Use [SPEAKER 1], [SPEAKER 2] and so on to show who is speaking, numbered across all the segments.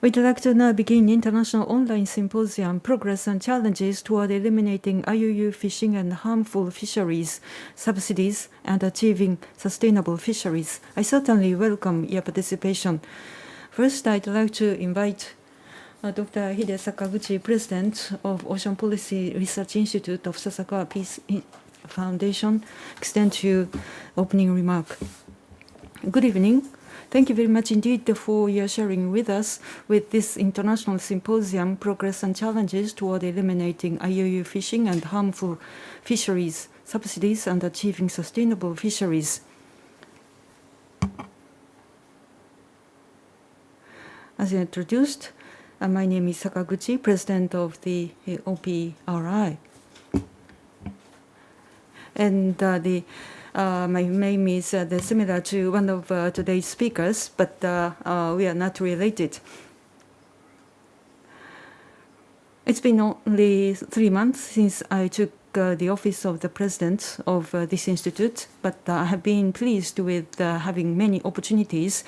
[SPEAKER 1] We'd like to now begin International Online Symposium, Progress and Challenges toward Eliminating IUU Fishing and Harmful Fisheries, Subsidies, and Achieving Sustainable Fisheries. I certainly welcome your participation. First, I'd like to invite Dr. Hide Sakaguchi, President of Ocean Policy Research Institute of Sasakawa Peace Foundation, extend your opening remark. Good evening. Thank you very much indeed for your sharing with us with this international symposium, Progress and Challenges toward Eliminating IUU Fishing and Harmful Fisheries, Subsidies, and Achieving Sustainable Fisheries. As you introduced, my name is Sakaguchi, President of the OPRI. And my name is similar to one of today's speakers, but we are not related. It's been only 3 months since I took the office of the president of this institute, but I have been pleased with having many opportunities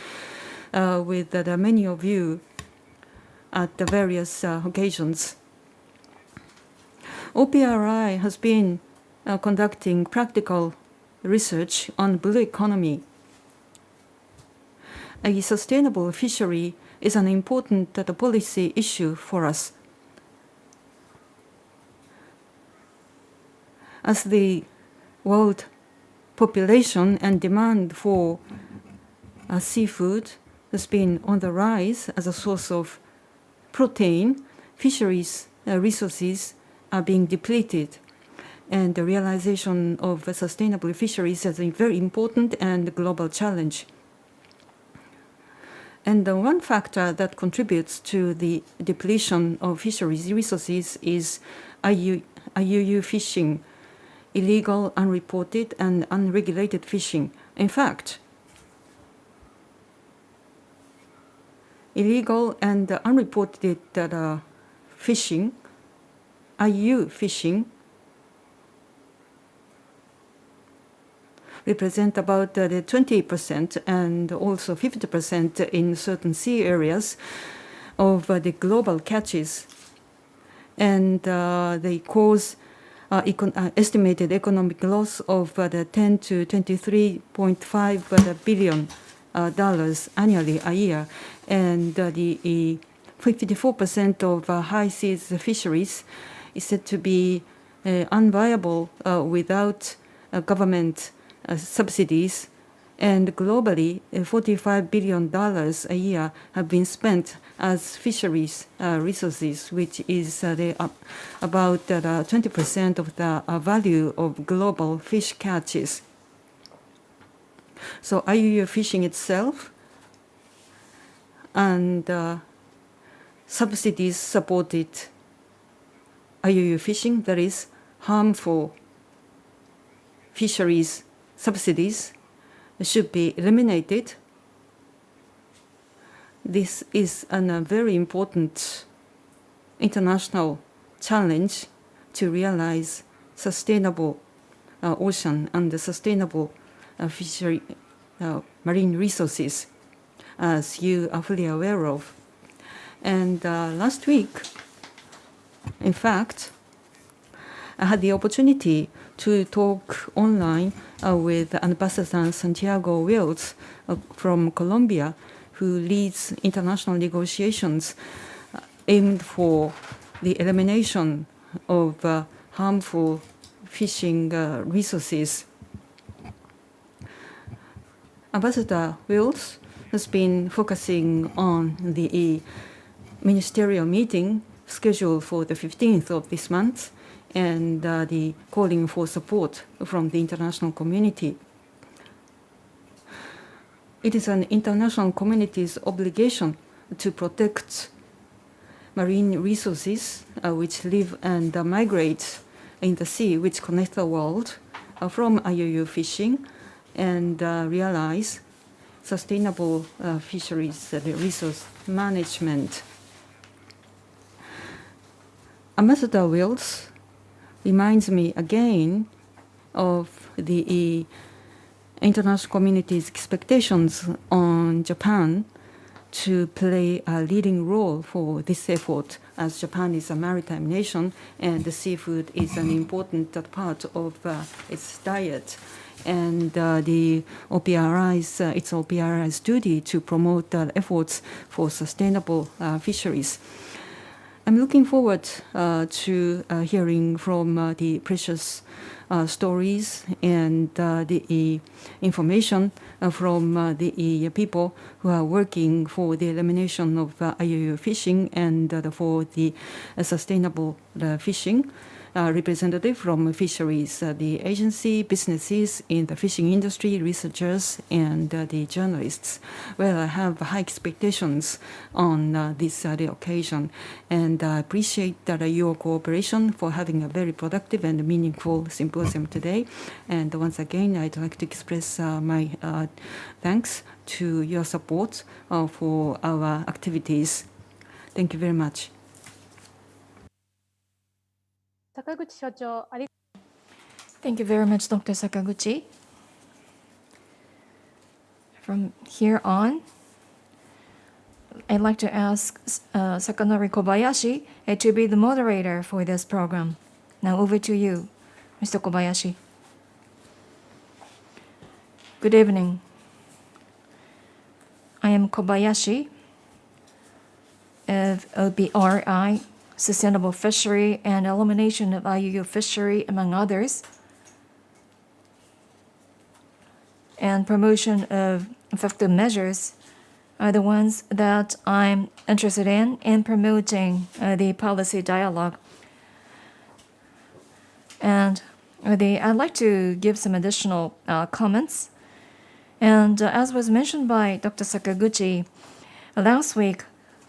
[SPEAKER 1] with many of you at the various occasions. OPRI has been conducting practical research on blue economy. A sustainable fishery is an important policy issue for us. As the world population and demand for seafood has been on the rise as a source of protein, fisheries resources are being depleted. And the realization of sustainable fisheries is a very important and global challenge. And one factor that contributes to the depletion of fisheries resources is IUU fishing, illegal, unreported, and unregulated fishing. In fact, illegal and unreported fishing, IUU fishing, represent about 20% and also 50% in certain sea areas of the global catches. And they cause estimated economic loss of $10 to $23.5 billion annually a year. And the 54% of high seas fisheries is said to be unviable without government subsidies, and globally, $45 billion a year have been spent as fisheries resources, which is about 20% of the value of global fish catches. So IUU fishing itself and subsidies supported IUU fishing, that is harmful fisheries subsidies, should be eliminated. This is a very important international challenge to realize sustainable ocean and the sustainable fishery marine resources, as you are fully aware of. And last week, in fact, I had the opportunity to talk online with Ambassador Santiago Wills from Colombia, who leads international negotiations aimed for the elimination of harmful fishing resources. Ambassador Wills has been focusing on the ministerial meeting scheduled for the 15th of this month, and the calling for support from the international community. It is an international community's obligation to protect marine resources which live and migrate in the sea, which connect the world from IUU fishing, and realize sustainable fisheries resource management. Ambassador Wills reminds me again of the international community's expectations on Japan to play a leading role for this effort, as Japan is a maritime nation and the seafood is an important part of its diet. And the OPRI's, it's OPRI's duty to promote efforts for sustainable fisheries. I'm looking forward to hearing from the precious stories and the information from the people who are working for the elimination of IUU fishing and for the sustainable fishing. Representative from Fisheries, the agency, businesses in the fishing industry, researchers, and the journalists. Well, I have high expectations on this occasion, and I appreciate your cooperation for having a very productive and meaningful symposium today. And once again, I'd like to express my thanks to your support for our activities. Thank you very much.
[SPEAKER 2] Thank you very much, Dr. Sakaguchi. From here on, I'd like to ask Sakanori Kobayashi to be the moderator for this program. Now over to you, Mr. Kobayashi. Good evening. I am Kobayashi of OPRI, Sustainable Fishery and Elimination of IUU Fishery, among others, and promotion of effective measures are the ones that I'm interested in promoting the policy dialogue. And I'd like to give some additional comments. And as was mentioned by Dr. Sakaguchi, last week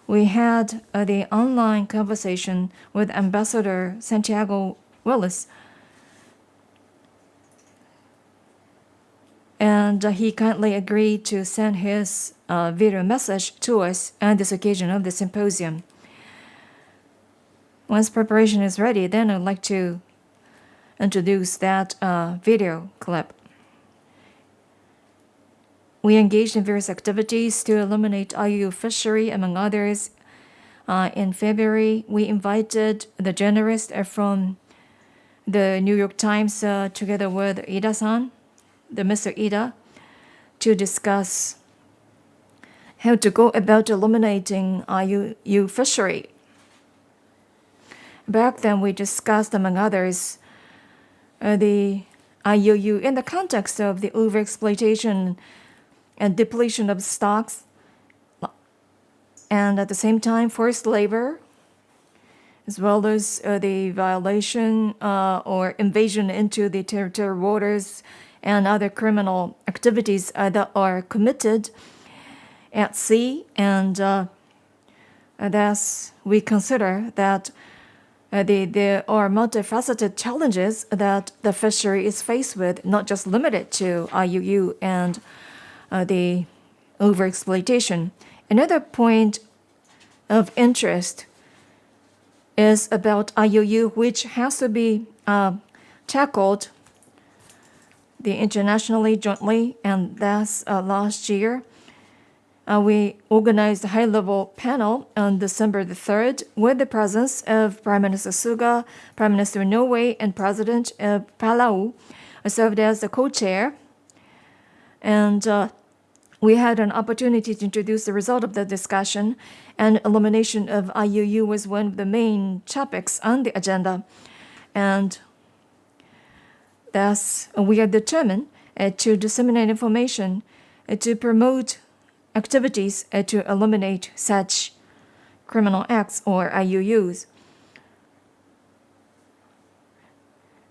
[SPEAKER 2] we had the online conversation with Ambassador Santiago Wills. And he kindly agreed to send his video message to us on this occasion of the symposium. Once preparation is ready, then I'd like to introduce that video clip. We engaged in various activities to eliminate IUU fishery, among others. In February, we invited the journalist from the New York Times together with Ida-san, the Mr. Ida, to discuss how to go about eliminating IUU fishery. Back then, we discussed, among others, the IUU in the context of the overexploitation and depletion of stocks, and at the same time, forced labor, as well as the violation or invasion into the territorial waters and other criminal activities that are committed at sea. And thus, we consider that there are multifaceted challenges that the fishery is faced with, not just limited to IUU and the overexploitation. Another point of interest is about IUU, which has to be tackled internationally jointly, and thus last year we organized a high-level panel on December the 3rd with the presence of Prime Minister Suga, Prime Minister of Norway, and President of Palau. I served as the co-chair, and we had an opportunity to introduce the result of the discussion, and elimination of IUU was one of the main topics on the agenda. And thus, we are determined to disseminate information, to promote activities to eliminate such criminal acts or IUUs.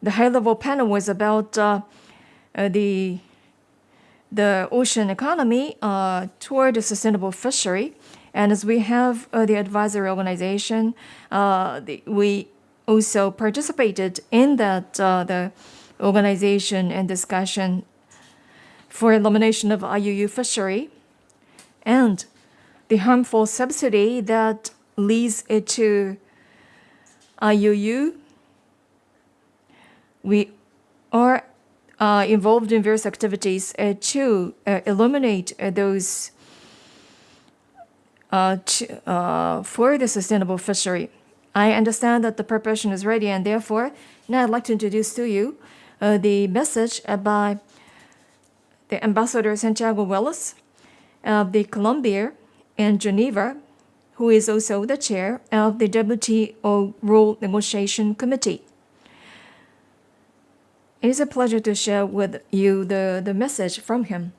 [SPEAKER 2] The high-level panel was about the ocean economy toward a sustainable fishery. And as we have the advisory organization, we also participated in that the organization and discussion for elimination of IUU fishery and the harmful subsidy that leads to IUU. We are involved in various activities to eliminate those for the sustainable fishery. I understand that the preparation is ready, and therefore, now I'd like to introduce to you the message by the Ambassador Santiago Wills of the Colombia in Geneva, who is also the chair of the WTO Rule Negotiation Committee. It is a pleasure to share with you the message from him.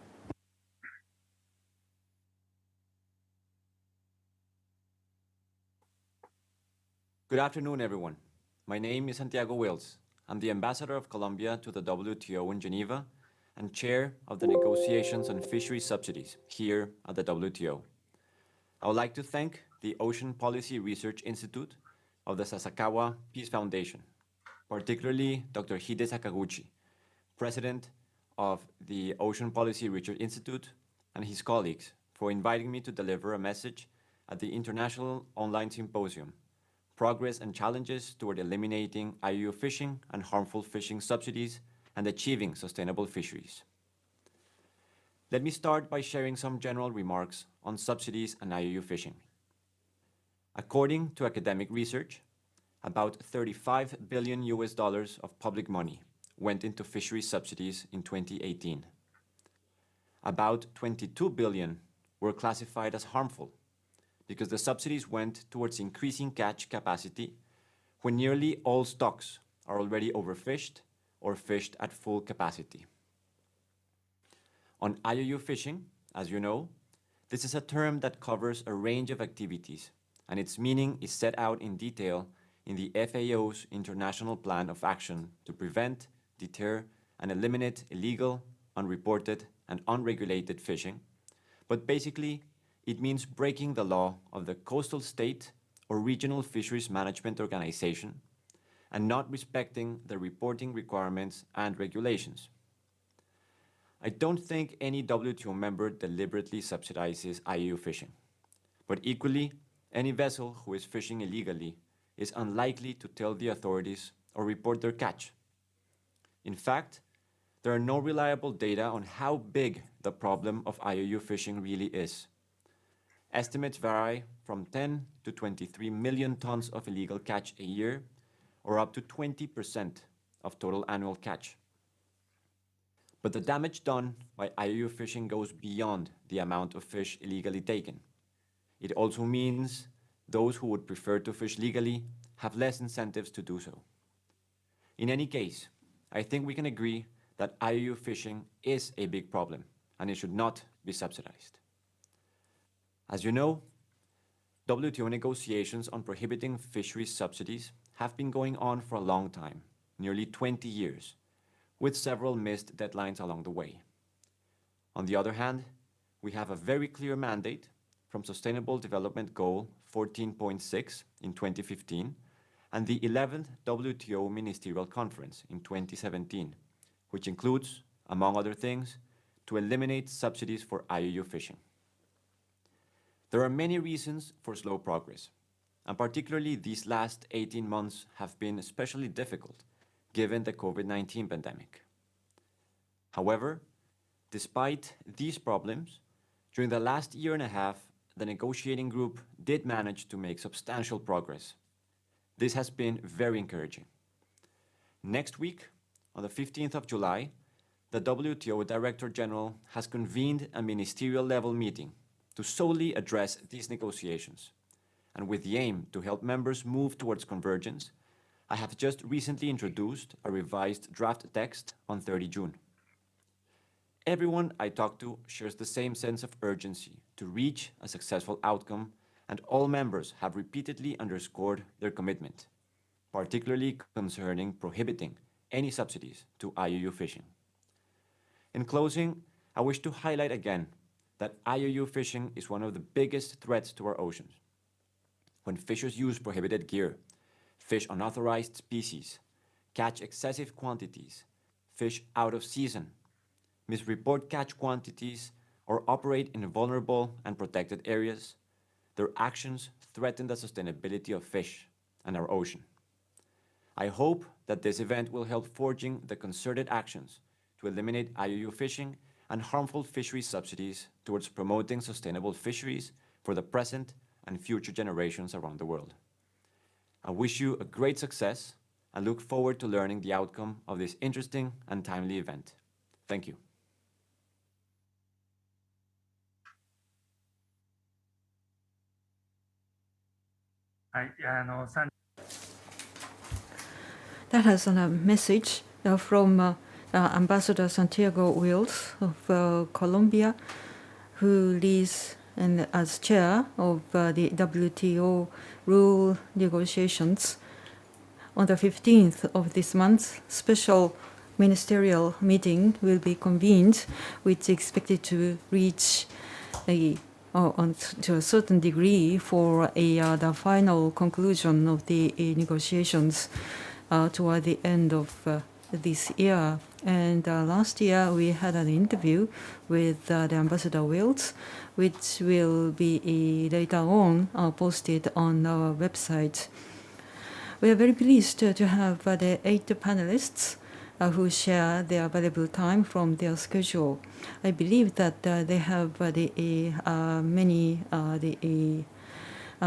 [SPEAKER 3] Good afternoon, everyone. My name is Santiago Wills. I'm the ambassador of Colombia to the WTO in Geneva and chair of the negotiations on fishery subsidies here at the WTO. I would like to thank the Ocean Policy Research Institute of the Sasakawa Peace Foundation, particularly Dr. Hide Sakaguchi, president of the Ocean Policy Research Institute, and his colleagues for inviting me to deliver a message at the International Online Symposium, Progress and Challenges Toward Eliminating IUU Fishing and Harmful Fishing Subsidies and Achieving Sustainable Fisheries. Let me start by sharing some general remarks on subsidies and IUU fishing. According to academic research, about $35 billion of public money went into fishery subsidies in 2018. About 22 billion were classified as harmful because the subsidies went towards increasing catch capacity when nearly all stocks are already overfished or fished at full capacity. On IUU fishing, as you know, this is a term that covers a range of activities, and its meaning is set out in detail in the FAO's International Plan of Action to prevent, deter, and eliminate illegal, unreported, and unregulated fishing. But basically, it means breaking the law of the coastal state or regional fisheries management organization and not respecting the reporting requirements and regulations. I don't think any WTO member deliberately subsidizes IUU fishing, but equally, any vessel who is fishing illegally is unlikely to tell the authorities or report their catch. In fact, there are no reliable data on how big the problem of IUU fishing really is. Estimates vary from 10 to 23 million tons of illegal catch a year, or up to 20% of total annual catch. But the damage done by IUU fishing goes beyond the amount of fish illegally taken. It also means those who would prefer to fish legally have less incentives to do so. In any case, I think we can agree that IUU fishing is a big problem and it should not be subsidized. As you know, WTO negotiations on prohibiting fisheries subsidies have been going on for a long time, nearly 20 years, with several missed deadlines along the way. On the other hand, we have a very clear mandate from Sustainable Development Goal 14.6 in 2015 and the 11th WTO Ministerial Conference in 2017, which includes, among other things, to eliminate subsidies for IUU fishing. There are many reasons for slow progress, and particularly these last 18 months have been especially difficult given the COVID-19 pandemic. However, despite these problems, during the last year and a half, the negotiating group did manage to make substantial progress. This has been very encouraging. Next week, on the 15th of July, the WTO Director General has convened a ministerial level meeting to solely address these negotiations. And with the aim to help members move towards convergence, I have just recently introduced a revised draft text on 30 June. Everyone I talk to shares the same sense of urgency to reach a successful outcome, and all members have repeatedly underscored their commitment, particularly concerning prohibiting any subsidies to IUU fishing. In closing, I wish to highlight again that IUU fishing is one of the biggest threats to our oceans. When fishers use prohibited gear, fish unauthorized species, catch excessive quantities, fish out of season, misreport catch quantities, or operate in vulnerable and protected areas, their actions threaten the sustainability of fish and our ocean. I hope that this event will help forging the concerted actions to eliminate IUU fishing and harmful fisheries subsidies towards promoting sustainable fisheries for the present and future generations around the world. I wish you a great success and look forward to learning the outcome of this interesting and timely event. Thank you.
[SPEAKER 1] That has a message from Ambassador Santiago Wills of Colombia, who leads and as chair of the WTO rule negotiations. On the 15th of this month, special ministerial meeting will be convened, which is expected to reach to a certain degree for the final conclusion of the negotiations toward the end of this year. And last year we had an interview with the Ambassador Wills, which will be later on posted on our website. We are very pleased to have the 8 panelists who share their valuable time from their schedule. I believe that they have many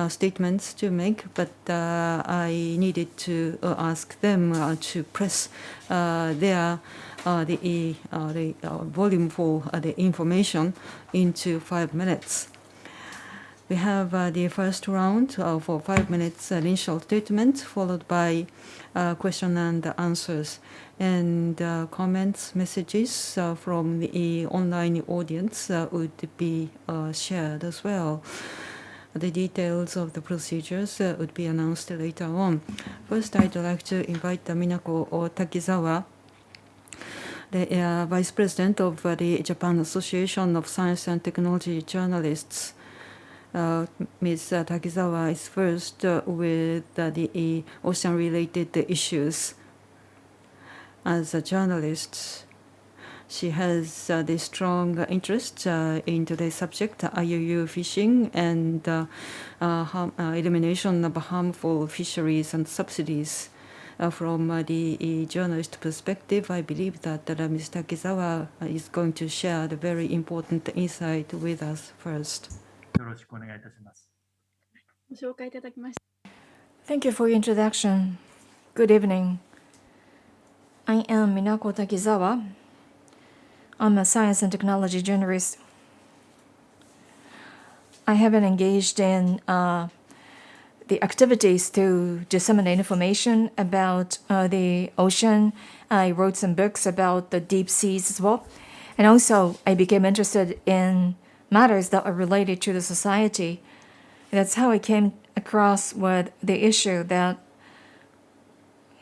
[SPEAKER 1] statements to make, but I needed to ask them to press the volume for the information into 5 minutes. We have the first round for 5 minutes initial statement, followed by question and answers, and comments, messages from the online audience would be shared as well. The details of the procedures would be announced later on. First, I'd like to invite Minako Takizawa, the Vice President of the Japan Association of Science and Technology Journalists. Ms. Takizawa is first with the ocean-related issues. As a journalist, she has the strong interest into the subject, IUU fishing and elimination of harmful fisheries and subsidies. From the journalist perspective, I believe that Ms. Takizawa is going to share the very important insight with us first.
[SPEAKER 2] Thank you for your introduction. Good evening. I am Minako Takizawa. I'm a science and technology journalist. I have been engaged in the activities to disseminate information about the ocean. I wrote some books about the deep seas as well. And also, I became interested in matters that are related to the society. That's how I came across with the issue that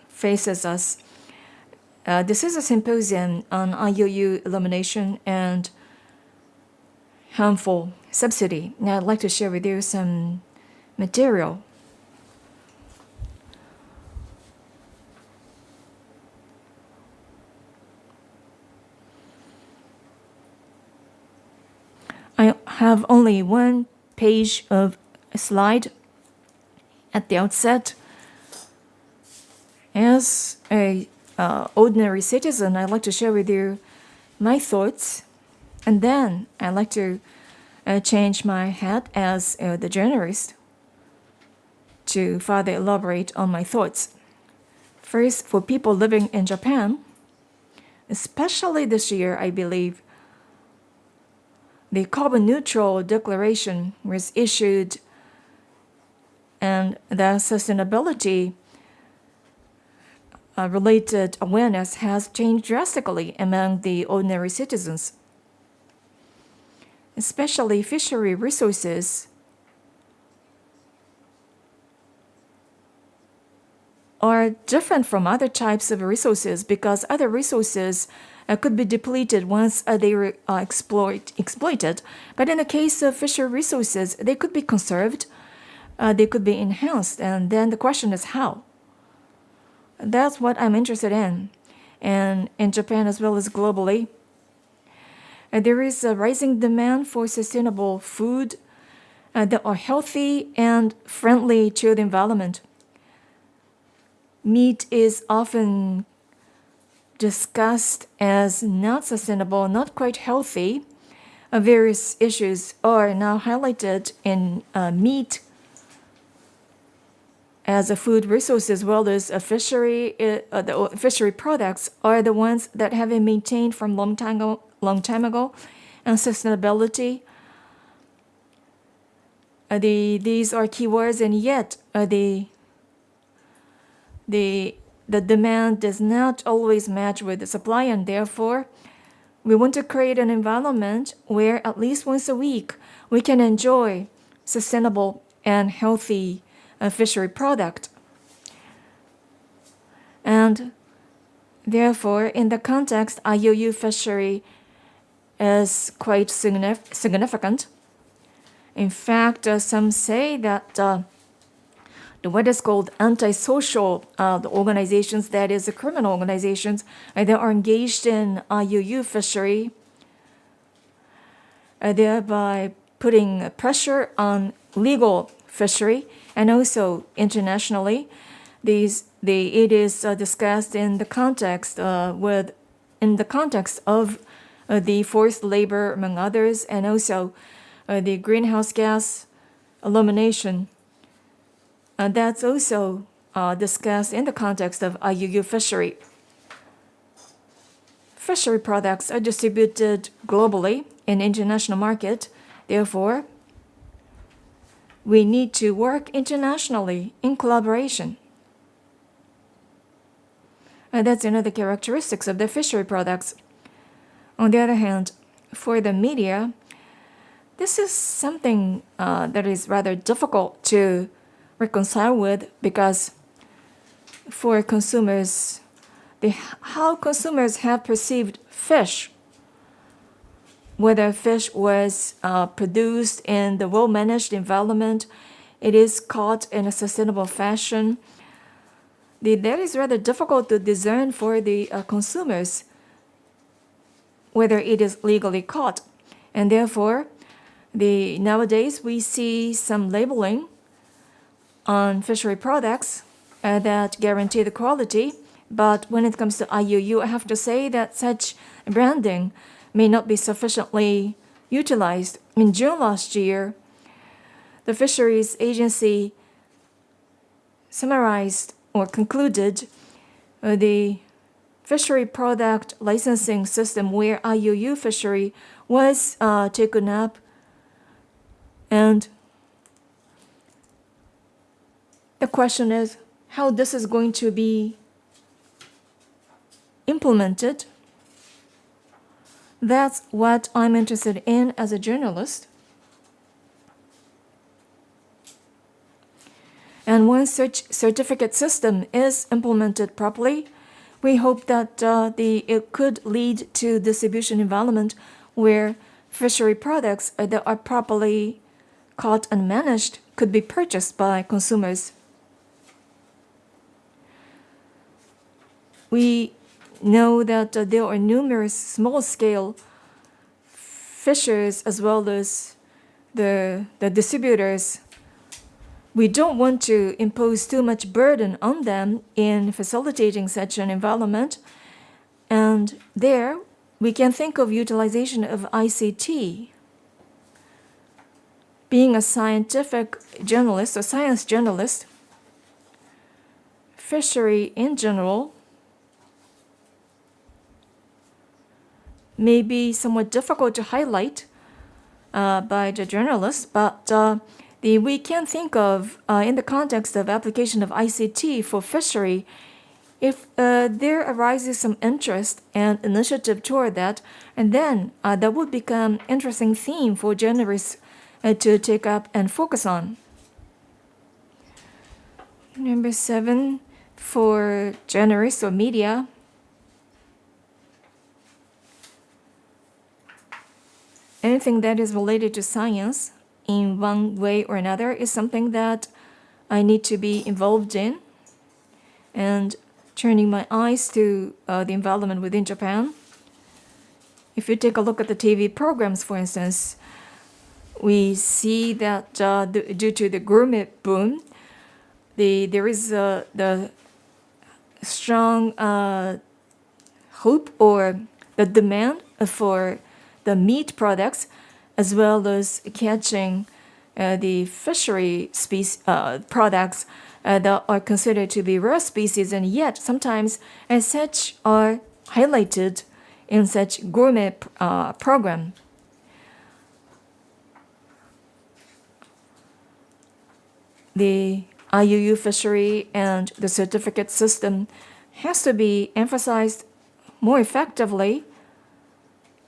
[SPEAKER 2] faces us. This is a symposium on IUU elimination and harmful subsidy. Now I'd like to share with you some material. I have only one page of a slide at the outset. As a ordinary citizen, I'd like to share with you my thoughts, and then I'd like to change my hat as the journalist to further elaborate on my thoughts. First, for people living in Japan, especially this year, I believe, the carbon neutral declaration was issued, and the sustainability related awareness has changed drastically among the ordinary citizens. Especially fishery resources are different from other types of resources because other resources could be depleted once they were exploited. But in the case of fishery resources, they could be conserved, they could be enhanced, and then the question is how. That's what I'm interested in, and in Japan as well as globally. There is a rising demand for sustainable food that are healthy and friendly to the environment. Meat is often discussed as not sustainable, not quite healthy, various issues are now highlighted in meat as a food resource as well as a fishery. The fishery products are the ones that have been maintained from long time ago, and sustainability. These are keywords, and yet the demand does not always match with the supply, and therefore we want to create an environment where at least once a week we can enjoy sustainable and healthy fishery product. And therefore, in the context, IUU fishery is quite significant. In fact, some say that what is called antisocial organizations, that is, the criminal organizations, that are engaged in IUU fishery, thereby putting pressure on legal fishery, and also internationally. It is discussed in the context of the forced labor, among others, and also the greenhouse gas elimination. That's also discussed in the context of IUU fishery. Fishery products are distributed globally in international market. Therefore, we need to work internationally in collaboration. That's another characteristics of the fishery products. On the other hand, for the media, this is something that is rather difficult to reconcile with, because for consumers, how consumers have perceived fish, whether fish was produced in the well-managed environment, it is caught in a sustainable fashion, that is rather difficult to discern for the consumers, whether it is legally caught. And therefore, nowadays we see some labeling on fishery products that guarantee the quality, but when it comes to IUU, I have to say that such branding may not be sufficiently utilized. In June last year, the Fisheries Agency summarized or concluded the fishery product licensing system where IUU fishery was taken up, and the question is how this is going to be implemented. That's what I'm interested in as a journalist. And once such certificate system is implemented properly, we hope that it could lead to distribution environment where fishery products that are properly caught and managed could be purchased by consumers. We know that there are numerous small-scale fishers as well as the distributors. We don't want to impose too much burden on them in facilitating such an environment. And there, we can think of utilization of ICT. Being a scientific journalist or science journalist, fishery in general may be somewhat difficult to highlight by the journalists, but we can think of, in the context of application of ICT for fishery, if there arises some interest and initiative toward that, and then that would become interesting theme for journalists to take up and focus on. Number 7, for journalists or media, anything that is related to science in one way or another is something that I need to be involved in. And turning my eyes to the environment within Japan, if you take a look at the TV programs, for instance, we see that due to the gourmet boom, there is the strong hope or the demand for the meat products, as well as catching the fishery products that are considered to be rare species, and yet sometimes as such are highlighted in such gourmet program. The IUU fishery and the certificate system has to be emphasized more effectively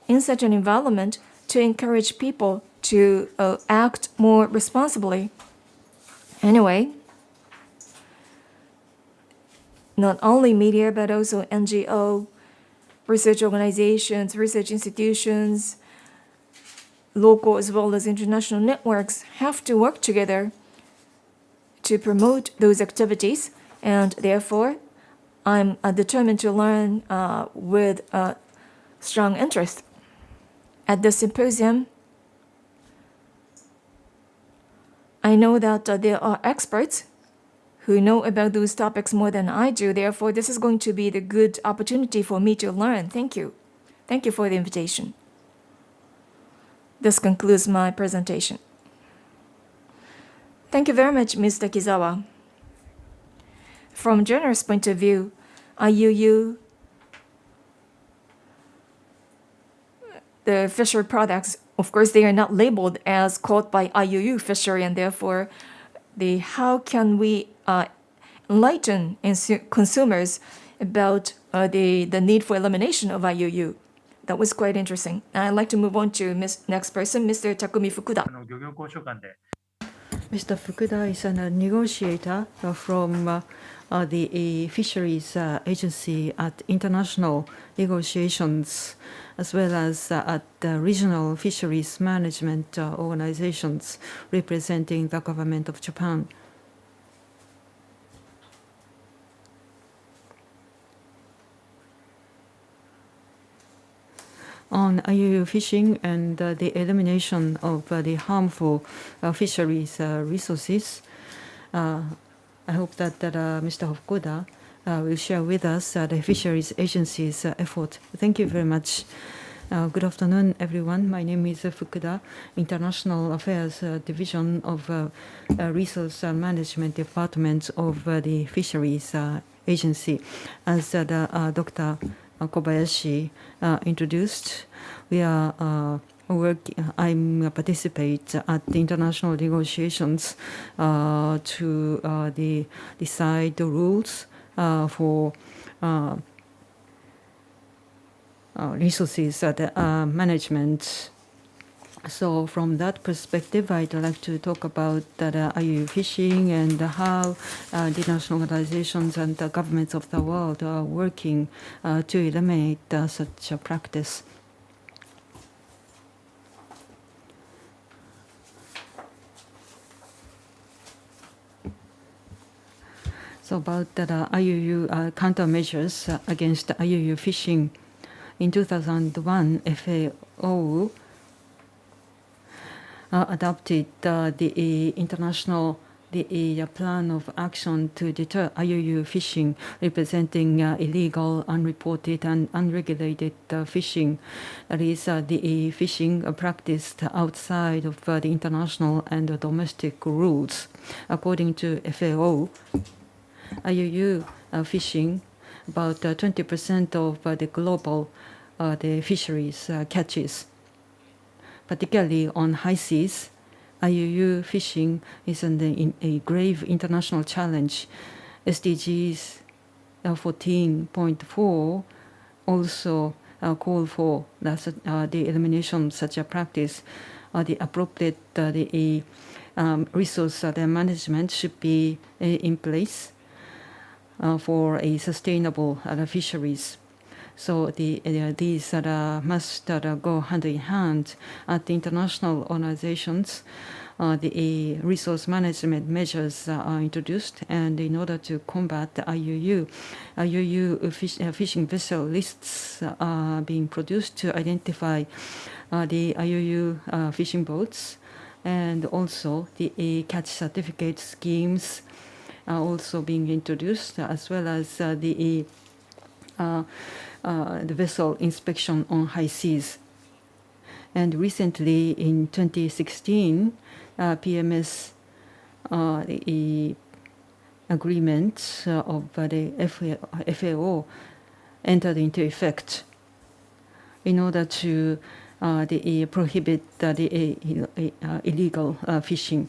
[SPEAKER 2] in such an environment to encourage people to act more responsibly. Anyway, not only media but also NGO, research organizations, research institutions, local as well as international networks have to work together to promote those activities, and therefore I'm determined to learn with strong interest. At the symposium, I know that there are experts who know about those topics more than I do. Therefore, this is going to be the good opportunity for me to learn. Thank you. Thank you for the invitation. This concludes my presentation. Thank you very much, Mr. Kizawa. From generous point of view, IUU, the fishery products, of course, they are not labeled as caught by IUU fishery, and therefore, how can we enlighten consumers about the need for elimination of IUU? That was quite interesting. I'd like to move on to next person, Mr. Takumi Fukuda.
[SPEAKER 1] Mr. Fukuda is a negotiator from the Fisheries Agency at international negotiations, as well as at regional fisheries management organizations representing the government of Japan. On IUU fishing and the elimination of the harmful fisheries resources, I hope that Mr. Fukuda will share with us the Fisheries Agency's effort. Thank you very much. Good afternoon, everyone. My name is Fukuda, International Affairs Division of Resource Management Department of the Fisheries Agency. As Dr. Kobayashi introduced, we are I participate at the international negotiations to decide the rules for resources management. So from that perspective, I'd like to talk about IUU fishing and how the national organizations and the governments of the world are working to eliminate such a practice. So about the IUU countermeasures against IUU fishing. In 2001, FAO adopted the international plan of action to deter IUU fishing, representing illegal, unreported, and unregulated fishing. That is the fishing practiced outside of the international and domestic rules. According to FAO, IUU fishing, about 20% of the global the fisheries catches. Particularly on high seas, IUU fishing is a grave international challenge. SDGs 14.4 also call for the elimination of such a practice. The appropriate resource management should be in place for a sustainable fisheries. So these must go hand in hand at the international organizations. The resource management measures are introduced, and in order to combat the IUU fishing vessel lists are being produced to identify the IUU fishing boats, and also the catch certificate schemes are also being introduced, as well as the vessel inspection on high seas. And recently, in 2016, PMS the agreement of the FAO entered into effect in order to prohibit the illegal fishing.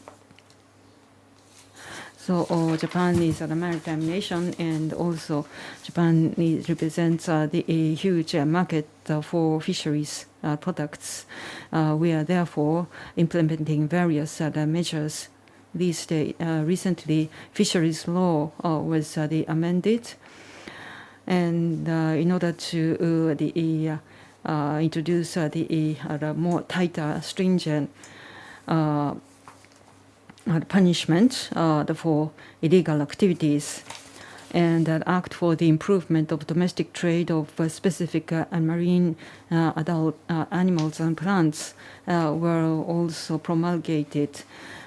[SPEAKER 1] So Japan is a maritime nation, and also Japan represents the huge market for fisheries products. We are therefore implementing various measures these days. Recently, fisheries law was amended, and in order to introduce the more tighter, stringent punishment for illegal activities, and act for the improvement of domestic trade of specific marine adult animals and plants were also promulgated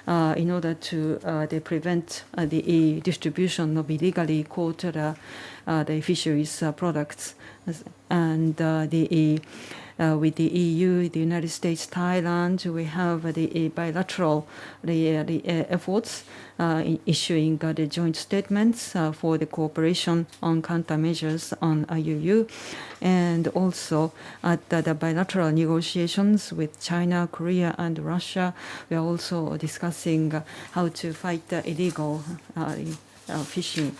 [SPEAKER 1] in order to prevent the distribution of illegally caught the fisheries products. And with the EU, the United States, Thailand, we have the bilateral efforts issuing the joint statements for the cooperation on countermeasures on IUU, and also at the bilateral negotiations with China, Korea, and Russia. We are also discussing how to fight illegal fishing.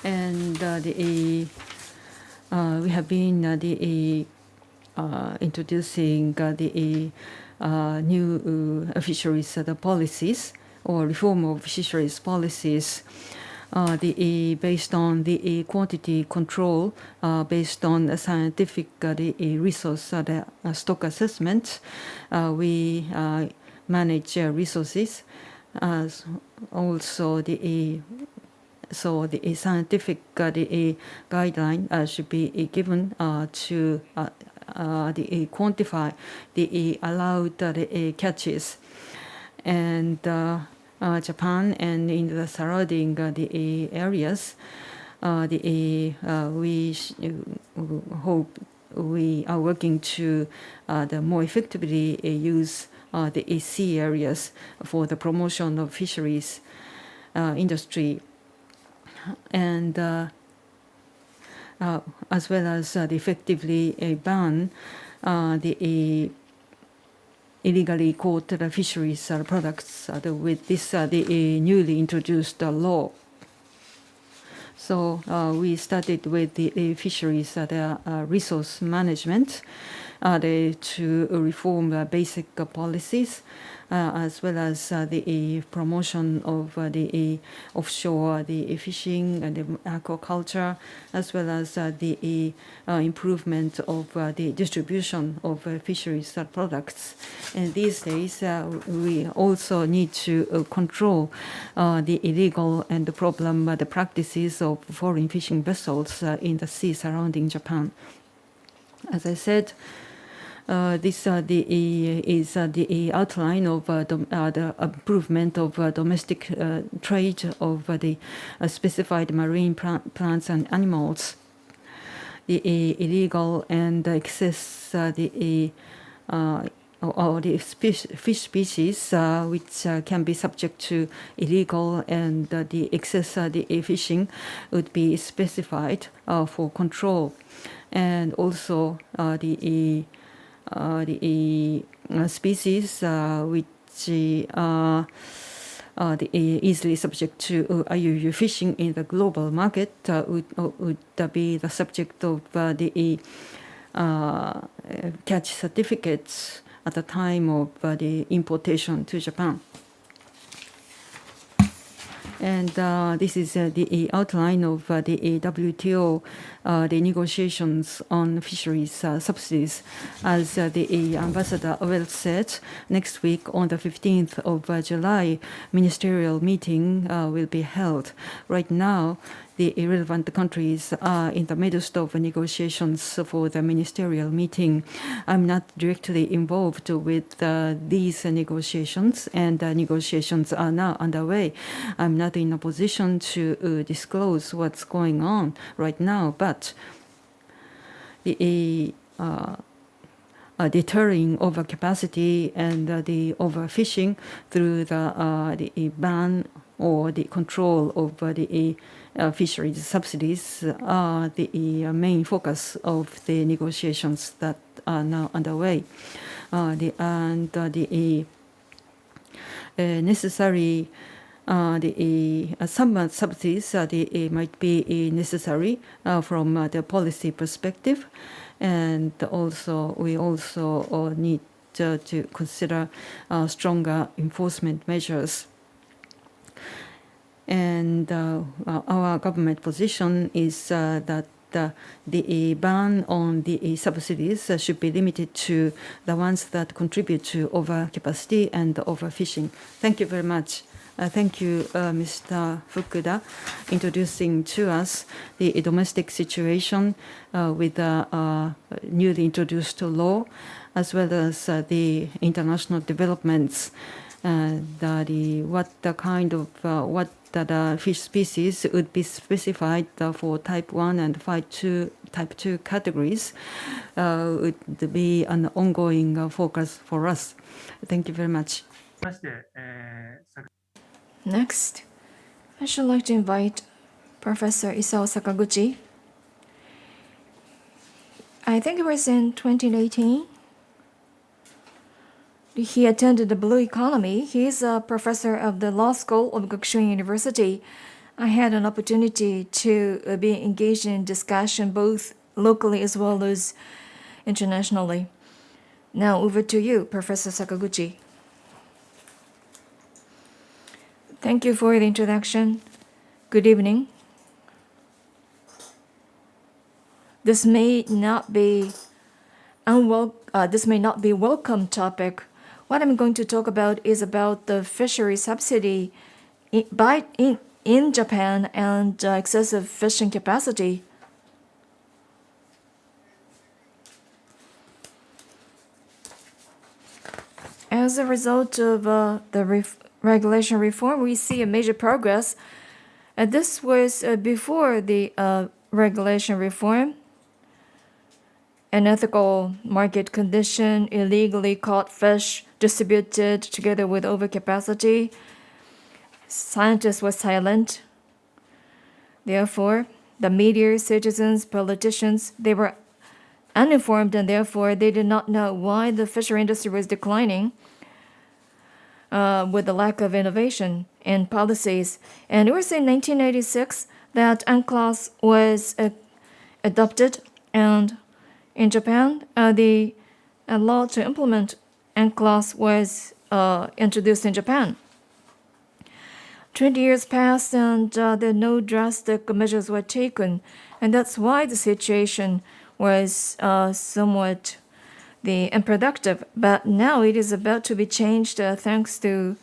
[SPEAKER 1] And we have been introducing the new fisheries policies, or reform of fisheries policies, based on the quantity control, based on scientific resource stock assessment. We manage resources, as also so the scientific guideline should be given to quantify the allowed catches. And Japan and in the surrounding areas, we hope we are working to more effectively use the sea areas for the promotion of fisheries industry, and as well as effectively ban the illegally caught fisheries products with this the newly introduced law. So we started with the fisheries resource management to reform basic policies, as well as the promotion of the offshore fishing and the aquaculture, as well as the improvement of the distribution of fisheries products. And these days, we also need to control the illegal and the practices of foreign fishing vessels in the sea surrounding Japan. As I said, this is the outline of the improvement of domestic trade of the specified marine plants and animals. The illegal and excess or the fish species which can be subject to illegal and the excess the fishing would be specified for control, and also the species which easily subject to IUU fishing in the global market would be the subject of the catch certificates at the time of the importation to Japan. And this is the outline of the WTO, the negotiations on fisheries subsidies. As the Ambassador Wills said, next week on the 15th of July, ministerial meeting will be held. Right now, the relevant countries are in the midst of negotiations for the ministerial meeting. I'm not directly involved with these negotiations, and negotiations are now underway. I'm not in a position to disclose what's going on right now, but deterring overcapacity and the overfishing through the ban or the control of the fisheries subsidies are the main focus of the negotiations that are now underway. The necessary some subsidies might be necessary from the policy perspective, and also we also need to consider stronger enforcement measures. And our government position is that the ban on the subsidies should be limited to the ones that contribute to overcapacity and overfishing. Thank you very much. Thank you, Mr. Fukuda, introducing to us the domestic situation with the newly introduced law, as well as the international developments, what fish species would be specified for type 1 and type 2 categories would be an ongoing focus for us. Thank you very much.
[SPEAKER 2] Next, I should like to invite Professor Isao Sakaguchi. I think it was in 2018. He attended the Blue Economy. He is a professor of the Law School of Gakushuin University. I had an opportunity to be engaged in discussion both locally as well as internationally. Now over to you, Professor Sakaguchi. Thank you for the introduction. Good evening. This may not be welcome topic. What I'm going to talk about is about the fishery subsidy in Japan and excessive fishing capacity. As a result of the regulation reform, we see a major progress. This was before the regulation reform. Unethical market condition, illegally caught fish distributed together with overcapacity. Scientists were silent. Therefore, the media, citizens, politicians, they were uninformed, and therefore they did not know why the fishery industry was declining with the lack of innovation in policies. And it was in 1986 that UNCLOS was adopted, and in Japan, the law to implement UNCLOS was introduced in Japan. 20 years passed, and no drastic measures were taken, and that's why the situation was somewhat unproductive. But now it is about to be changed thanks to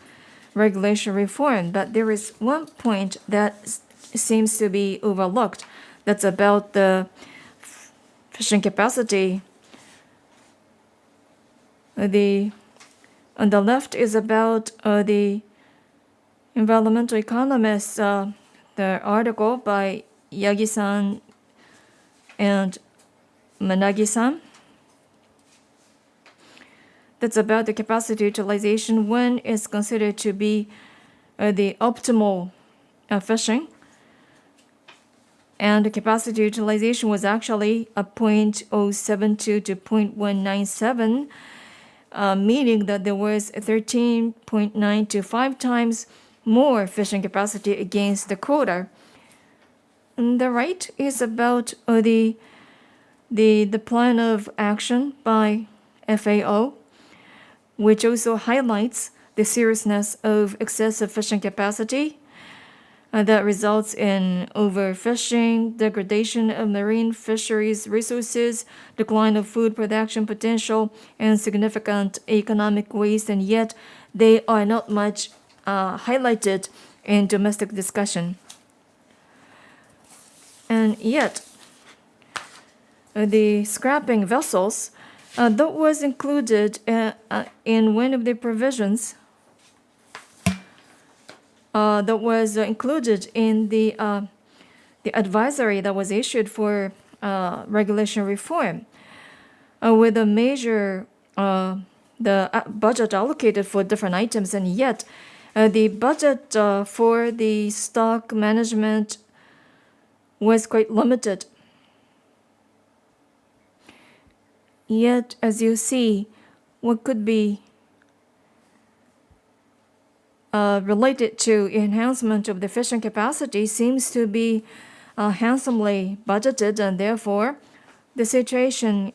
[SPEAKER 2] regulation reform. But there is one point that seems to be overlooked. That's about the fishing capacity. On the left is about the environmental economists, the article by Yagi-san and Managi-san. That's about the capacity utilization when it's considered to be the optimal fishing. And the capacity utilization was actually a 0.072 to 0.197, meaning that there was 13.9 to 5 times more fishing capacity against the quota. And the right is about the plan of action by FAO, which also highlights the seriousness of excessive fishing capacity that results in overfishing, degradation of marine fisheries resources, decline of food production potential, and significant economic waste, and yet they are not much highlighted in domestic discussion. And yet, the scrapping vessels that was included in one of the provisions that was included in the advisory that was issued for regulation reform. with a major budget allocated for different items, and yet the budget for the stock management was quite limited. Yet, as you see, what could be related to enhancement of the fishing capacity seems to be handsomely budgeted, and therefore the situation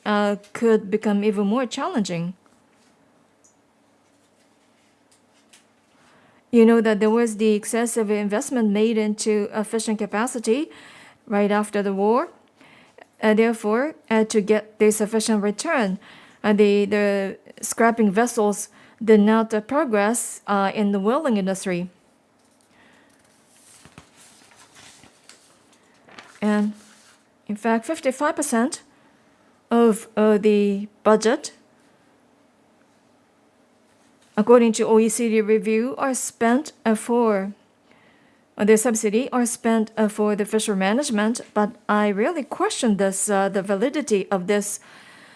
[SPEAKER 2] could become even more challenging. You know that there was the excessive investment made into fishing capacity right after the war. Therefore, to get the sufficient return, the scrapping vessels did not progress in the whaling industry. And in fact, 55% of the budget, according to OECD review, are spent for the subsidy are spent for the fishery management, but I really question this, the validity of this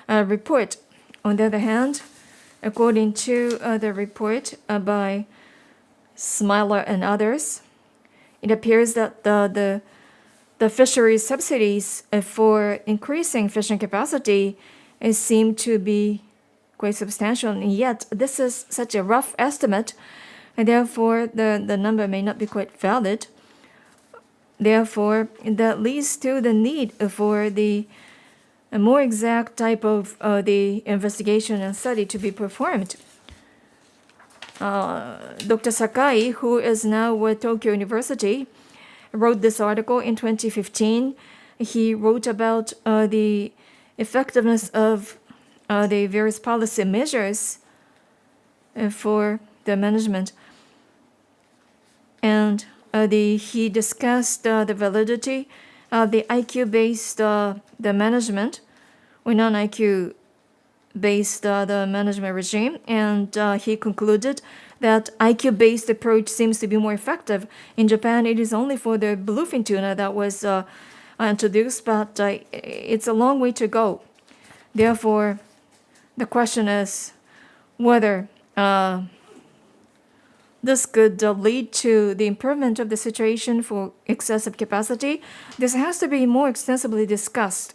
[SPEAKER 2] report. On the other hand, according to the report by Smiler and others, it appears that the fisheries subsidies for increasing fishing capacity seem to be quite substantial, and yet this is such a rough estimate, and therefore the number may not be quite valid. Therefore, that leads to the need for a more exact type of the investigation and study to be performed. Dr. Sakai, who is now with Tokyo University, wrote this article in 2015. He wrote about the effectiveness of the various policy measures for the management. And he discussed the validity of the IQ-based the management, or non-IQ-based the management regime, and he concluded that IQ-based approach seems to be more effective. In Japan, it is only for the bluefin tuna that was introduced, but it's a long way to go. Therefore, the question is whether this could lead to the improvement of the situation for excessive capacity. This has to be more extensively discussed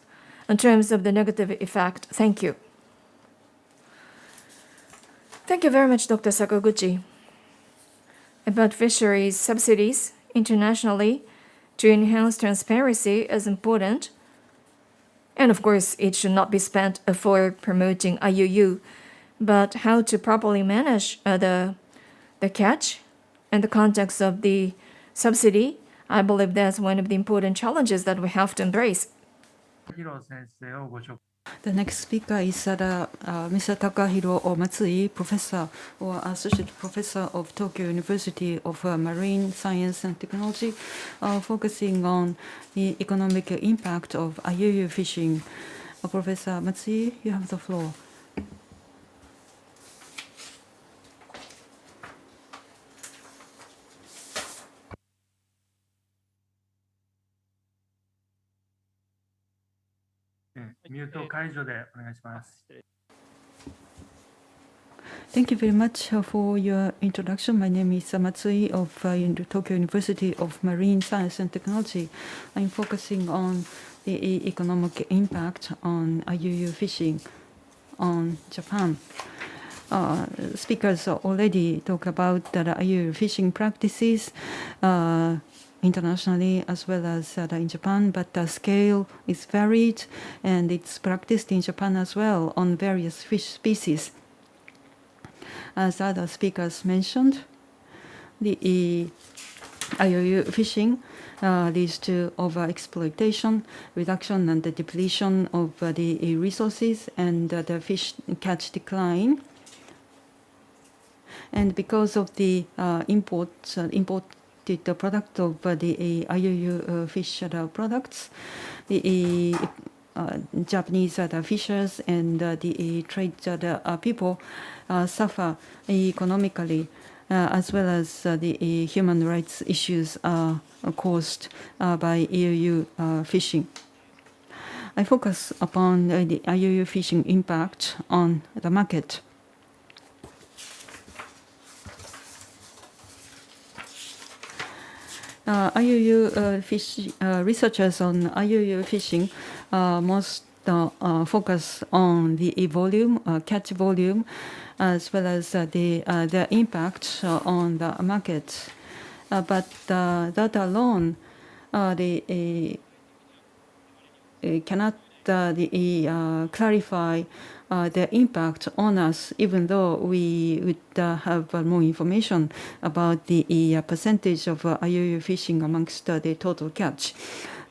[SPEAKER 2] in terms of the negative effect. Thank you. Thank you very much, Dr. Sakaguchi. About fisheries subsidies internationally to enhance transparency is important. And of course, it should not be spent for promoting IUU, but how to properly manage the catch in the context of the subsidy, I believe that's one of the important challenges that we have to embrace.
[SPEAKER 1] The next speaker is Mr. Takahiro Matsui, professor or associate professor of Tokyo University of Marine Science and Technology, focusing on the economic impact of IUU fishing. Professor Matsui, you have the floor. Thank you very much for your introduction. My name is Matsui of Tokyo University of Marine Science and Technology. I'm focusing on the economic impact on IUU fishing on Japan. Speakers already talk about the IUU fishing practices internationally as well as in Japan, but the scale is varied and it's practiced in Japan as well on various fish species. As other speakers mentioned, the IUU fishing leads to overexploitation, reduction and the depletion of the resources, and the fish catch decline. And because of the imported product of the IUU fish products, the Japanese fishers and the trade people suffer economically, as well as the human rights issues caused by IUU fishing. I focus upon the IUU fishing impact on the market. Researchers on IUU fishing most focus on the volume, catch volume, as well as their impact on the market. But that alone cannot clarify their impact on us, even though we would have more information about the percentage of IUU fishing amongst the total catch.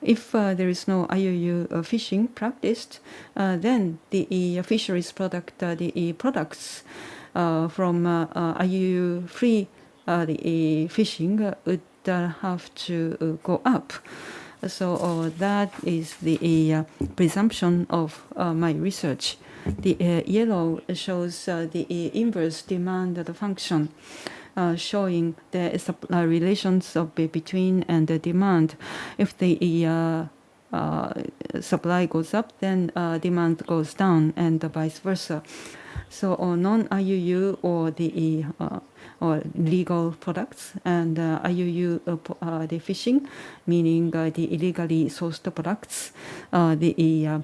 [SPEAKER 1] If there is no IUU fishing practiced, then the fisheries product, the products from IUU-free fishing would have to go up. So that is the presumption of my research. The yellow shows the inverse demand function, showing the relations of between and the demand. If the supply goes up, then demand goes down, and vice versa. So non-IUU or the or legal products and IUU the fishing, meaning the illegally sourced products, the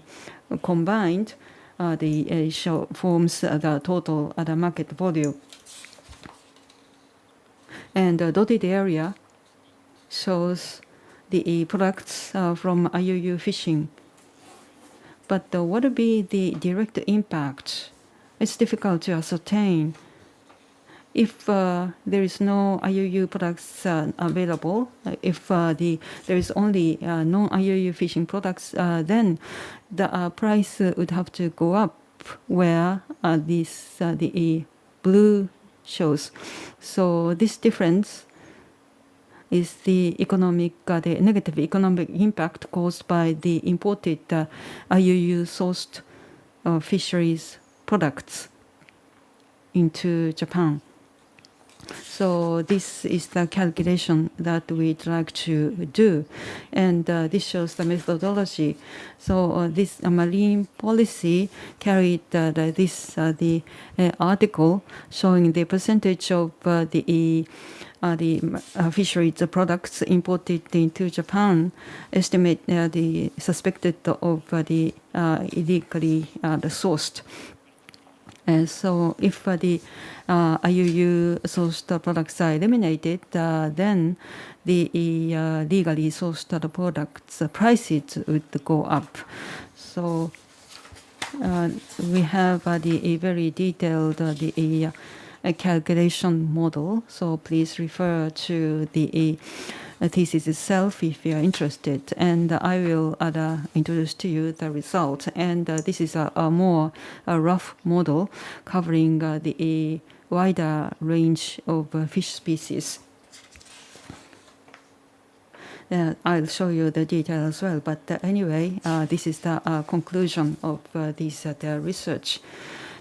[SPEAKER 1] combined the forms the total the market volume. And the dotted area shows the products from IUU fishing. But what would be the direct impact? It's difficult to ascertain. If there is no IUU products available, if there is only non-IUU fishing products, then the price would have to go up, where the blue shows. So this difference is the negative economic impact caused by the imported IUU sourced fisheries products into Japan. So this is the calculation that we'd like to do, and this shows the methodology. So this marine policy carried the article showing the percentage of the fisheries products imported into Japan, estimate the suspected of the illegally sourced. So if the IUU sourced products are eliminated, then the legally sourced products prices would go up. So we have a very detailed calculation model. So please refer to the thesis itself if you are interested, and I will introduce to you the result. And this is a more rough model covering the wider range of fish species. I'll show you the detail as well, but anyway, this is the conclusion of this research.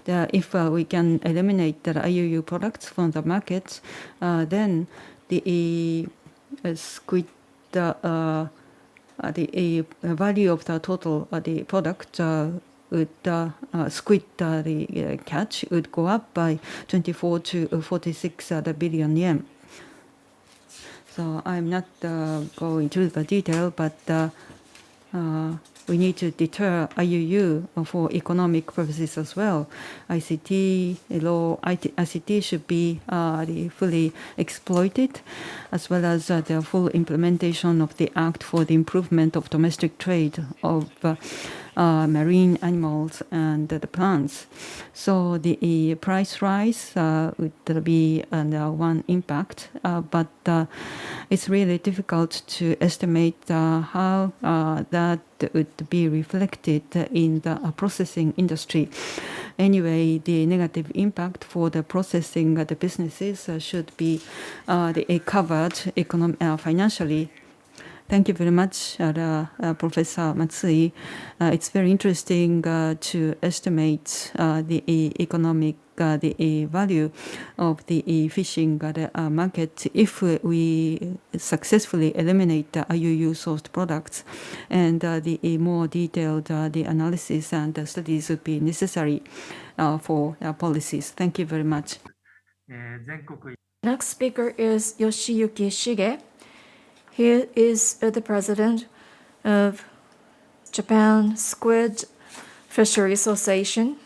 [SPEAKER 1] If we can eliminate the IUU products from the market, then the squid, the value of the total the product would squid the catch would go up by 24 to 46 billion yen. So I'm not going to the detail, but we need to deter IUU for economic purposes as well. ICT should be fully exploited, as well as the full implementation of the Act for the improvement of domestic trade of marine animals and the plants. So the price rise would be one impact, but it's really difficult to estimate how that would be reflected in the processing industry. Anyway, the negative impact for the processing the businesses should be covered financially. Thank you very much, Professor Matsui. It's very interesting to estimate the economic the value of the fishing market if we successfully eliminate the IUU sourced products, and the more detailed the analysis and studies would be necessary for policies. Thank you very much.
[SPEAKER 2] Next speaker is Yoshiyuki Shige. He is the president of Japan Squid Fishery Association.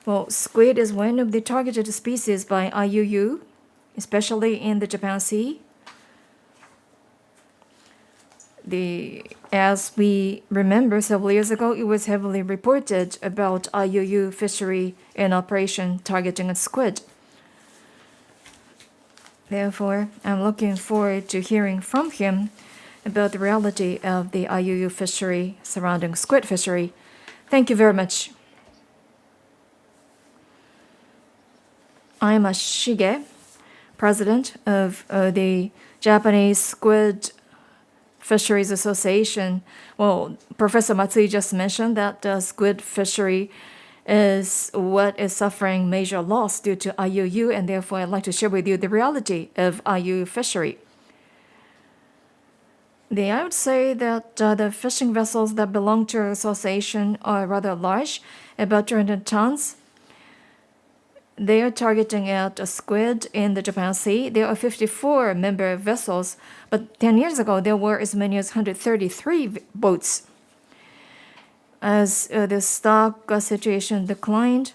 [SPEAKER 2] Well, squid is one of the targeted species by IUU, especially in the Japan Sea. As we remember, several years ago, it was heavily reported about IUU fishery in operation targeting squid. Therefore, I'm looking forward to hearing from him about the reality of the IUU fishery surrounding squid fishery. Thank you very much. I'm Shige, president of the Japanese Squid Fisheries Association. Well, Professor Matsui just mentioned that squid fishery is what is suffering major loss due to IUU, and therefore I'd like to share with you the reality of IUU fishery. I would say that the fishing vessels that belong to our association are rather large, about 200 tons. They are targeting at a squid in the Japan Sea. There are 54 member vessels, but 10 years ago there were as many as 133 boats. As the stock situation declined,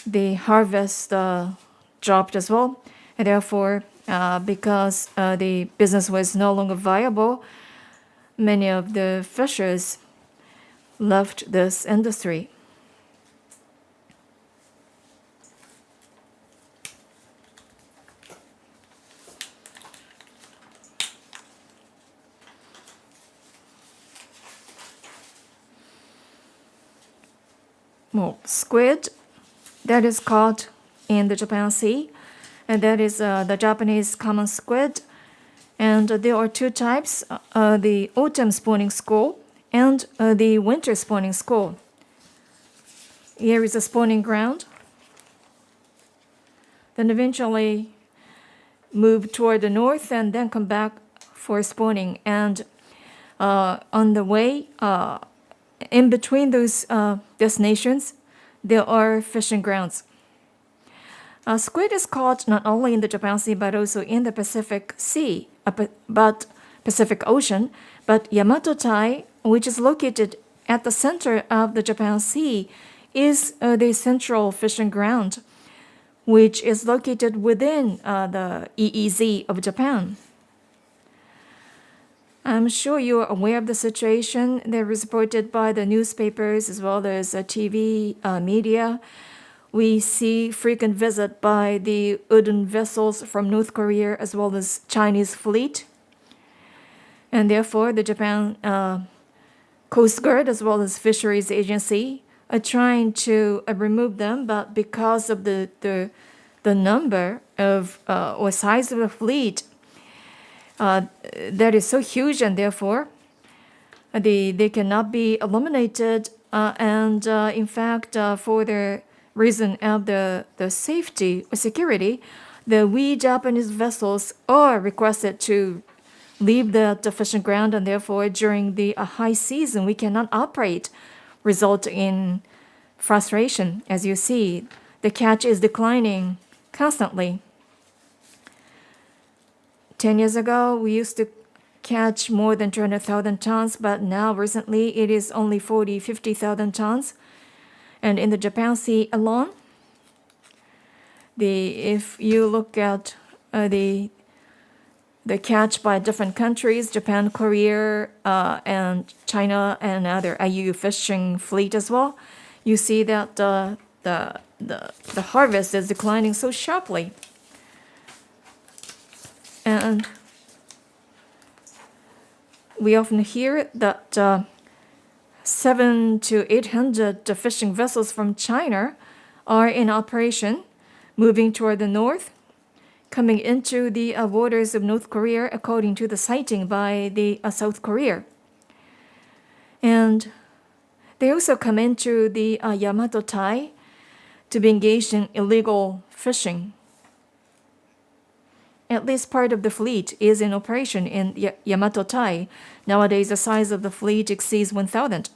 [SPEAKER 2] the harvest dropped as well. And therefore, because the business was no longer viable, many of the fishers left this industry. Well, squid that is caught in the Japan Sea, and that is the Japanese common squid. And there are two types, the autumn spawning school and the winter spawning school. Here is a spawning ground. Then eventually move toward the north and then come back for spawning. And on the way, in between those destinations, there are fishing grounds. Squid is caught not only in the Japan Sea but also in the Pacific Sea, Pacific Ocean. But Yamato-tai, which is located at the center of the Japan Sea, is the central fishing ground, which is located within the EEZ of Japan. I'm sure you are aware of the situation that was reported by the newspapers as well as TV media. We see frequent visit by the wooden vessels from North Korea as well as Chinese fleet. And therefore, the Japan Coast Guard as well as Fisheries Agency are trying to remove them, but because of the number of or size of the fleet, that is so huge, and therefore they cannot be eliminated. And in fact, for the reason of the safety or security, we Japanese vessels are requested to leave the fishing ground, and therefore during the high season we cannot operate, result in frustration. As you see, the catch is declining constantly. 10 years ago, we used to catch more than 200,000 tons, but now recently it is only 50,000 tons. And in the Japan Sea alone, if you look at the catch by different countries, Japan, Korea, and China, and other IUU fishing fleet as well, you see that the harvest is declining so sharply. And we often hear that 700 to 800 fishing vessels from China are in operation, moving toward the north, coming into the waters of North Korea, according to the sighting by the South Korea. And they also come into the Yamato-tai to be engaged in illegal fishing. At least part of the fleet is in operation in Yamato Tai. Nowadays, the size of the fleet exceeds 1,000.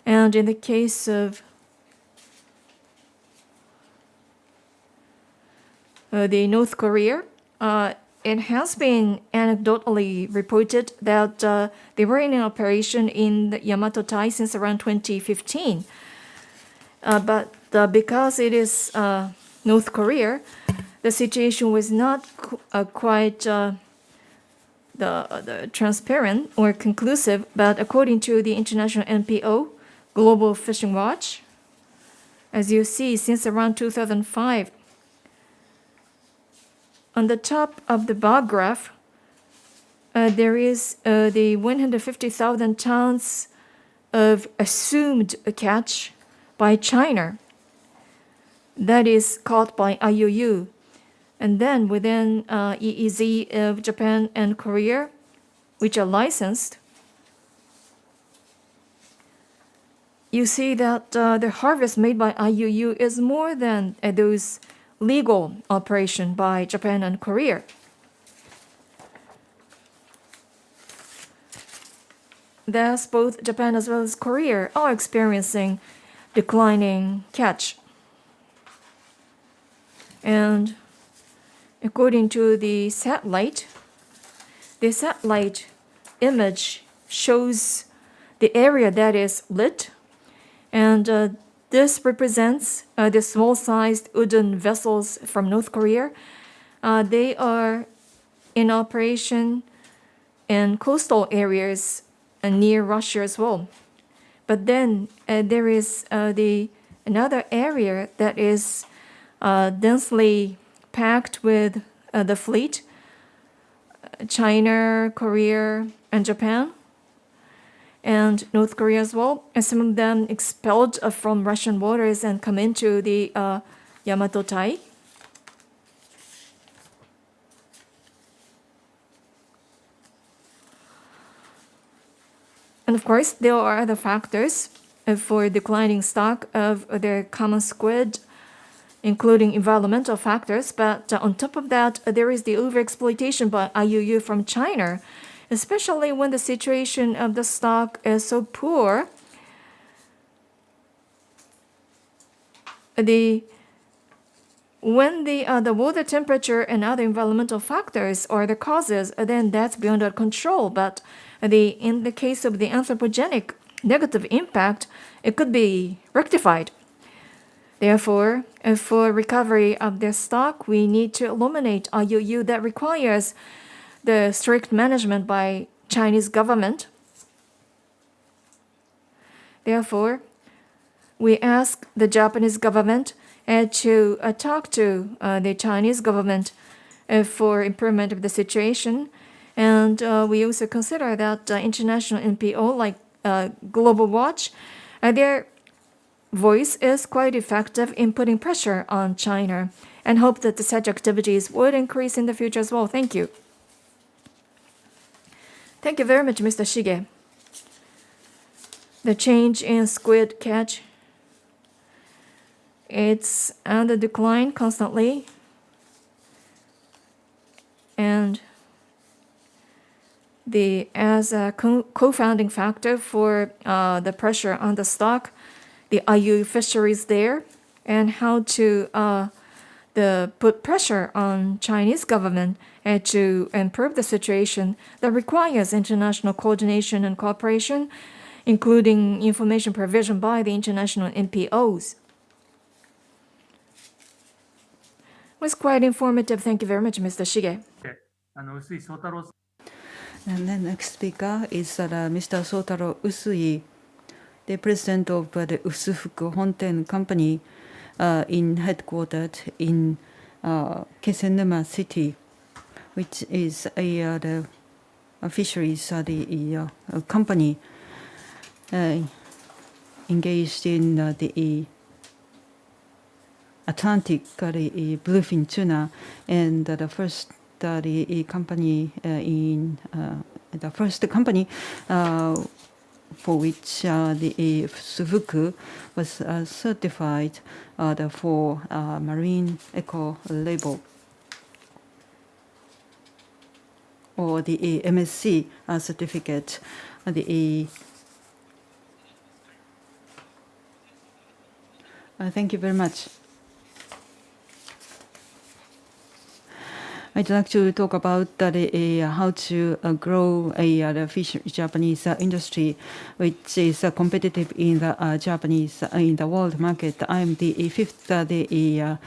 [SPEAKER 2] And in the case of the North Korea, it has been anecdotally reported that they were in operation in the Yamato Tai since around 2015. But because it is North Korea, the situation was not quite the transparent or conclusive. But according to the international NPO, Global Fishing Watch, as you see, since around 2005, on the top of the bar graph, there is the 150,000 tons of assumed catch by China that is caught by IUU. And then within EEZ of Japan and Korea, which are licensed, you see that the harvest made by IUU is more than those legal operation by Japan and Korea. Thus, both Japan as well as Korea are experiencing declining catch. And according to the satellite image shows the area that is lit, and this represents the small-sized wooden vessels from North Korea. They are in operation in coastal areas near Russia as well. But then there is another area that is densely packed with the fleet, China, Korea, and Japan, and North Korea as well. And some of them expelled from Russian waters and come into the Yamato Tai. And of course, there are other factors for declining stock of the common squid, including environmental factors. But on top of that, there is the overexploitation by IUU from China, especially when the situation of the stock is so poor. When the water temperature and other environmental factors are the causes, then that's beyond our control. But in the case of the anthropogenic negative impact, it could be rectified. Therefore, for recovery of this stock, we need to eliminate IUU that requires the strict management by Chinese government. Therefore, we ask the Japanese government to talk to the Chinese government for improvement of the situation. And we also consider that international NPO like Global Watch, their voice is quite effective in putting pressure on China, and hope that such activities would increase in the future as well. Thank you. Thank you very much, Mr. Shige. The change in squid catch, it's on the decline constantly, and as a co-founding factor for the pressure on the stock, the IUU fisheries there, and how to put pressure on Chinese government to improve the situation that requires international coordination and cooperation, including information provision by the international NPOs. It was quite informative. Thank you very much, Mr. Shige.
[SPEAKER 1] And then next speaker is Mr. Sotaro Usui, the president of the Usufuku Honten Company, headquartered in Kesenuma City, which is the fisheries company engaged in the Atlantic bluefin tuna, and the first company for which the Sufuku was certified for marine eco label, or the MSC certificate. Thank you very much. I'd like to talk about how to grow the Japanese industry, which is competitive in the Japanese in the world market. I'm the fifth the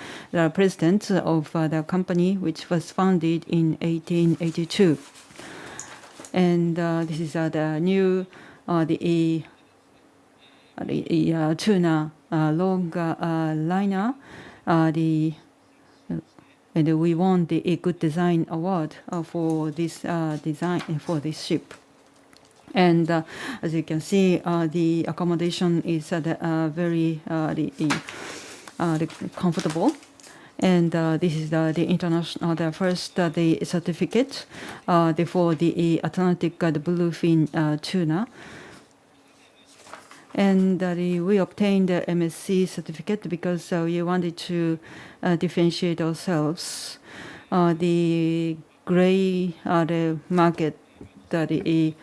[SPEAKER 1] president of the company, which was founded in 1882, and this is the new tuna long liner. And we won the Good Design Award for this design for this ship. And as you can see, the accommodation is very comfortable. And this is the international, the first the certificate for the Atlantic the bluefin tuna. And we obtained the MSC certificate because we wanted to differentiate ourselves. The gray the market, the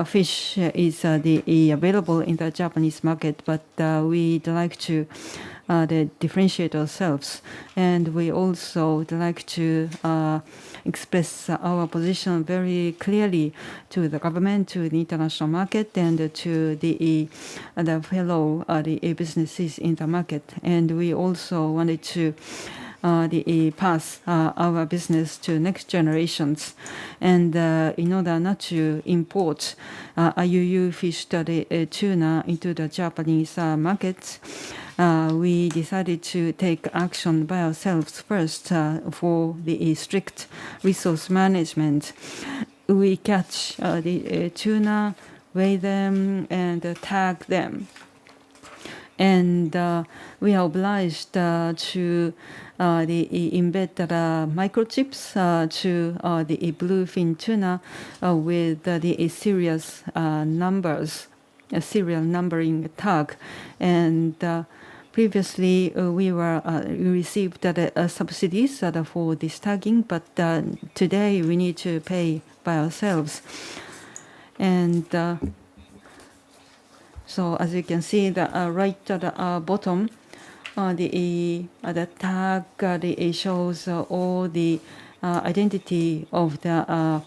[SPEAKER 1] fish is available in the Japanese market, but we'd like to differentiate ourselves, and we also would like to express our position very clearly to the government, to the international market, and to the fellow the businesses in the market. And we also wanted to pass our business to next generations. And in order not to import IUU fish tuna into the Japanese market, we decided to take action by ourselves first for the strict resource management. We catch the tuna, weigh them, and tag them. And we are obliged to embed microchips to the bluefin tuna with the serious numbers, a serial numbering tag. And previously, we received subsidies for this tagging, but today we need to pay by ourselves. And so, as you can see, the right at the bottom, the tag shows all the identity of the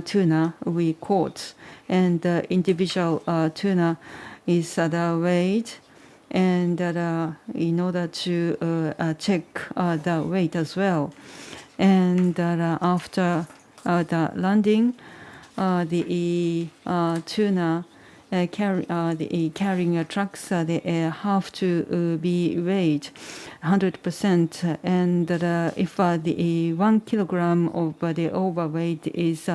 [SPEAKER 1] tuna we caught, and the individual tuna is weighed, and in order to check the weight as well. And after the landing, the tuna carrying trucks, they have to be weighed 100%. And if the 1 kilogram of the overweight is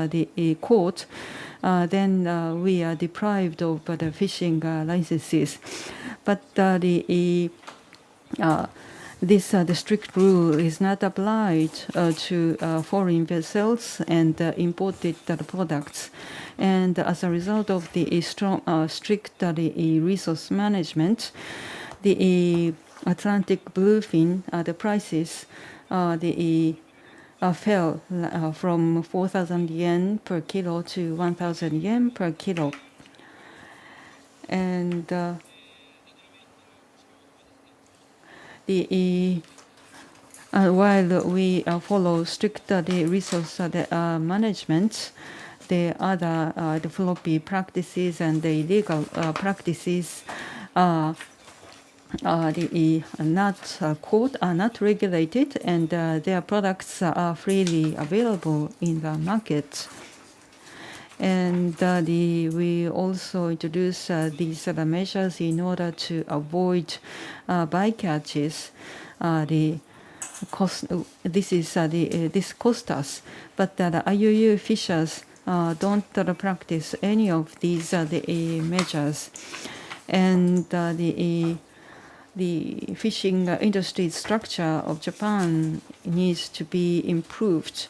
[SPEAKER 1] caught, then we are deprived of the fishing licenses. But this the strict rule is not applied to foreign vessels and imported products. And as a result of the strict resource management, the Atlantic bluefin, the prices fell from 4,000 yen per kilo to 1,000 yen per kilo. And while we follow strict resource management, the other the floppy practices and the illegal practices are not caught, are not regulated, and their products are freely available in the market. And we also introduce these measures in order to avoid bycatches. This cost us, but the IUU fishers don't practice any of these measures, and the fishing industry structure of Japan needs to be improved.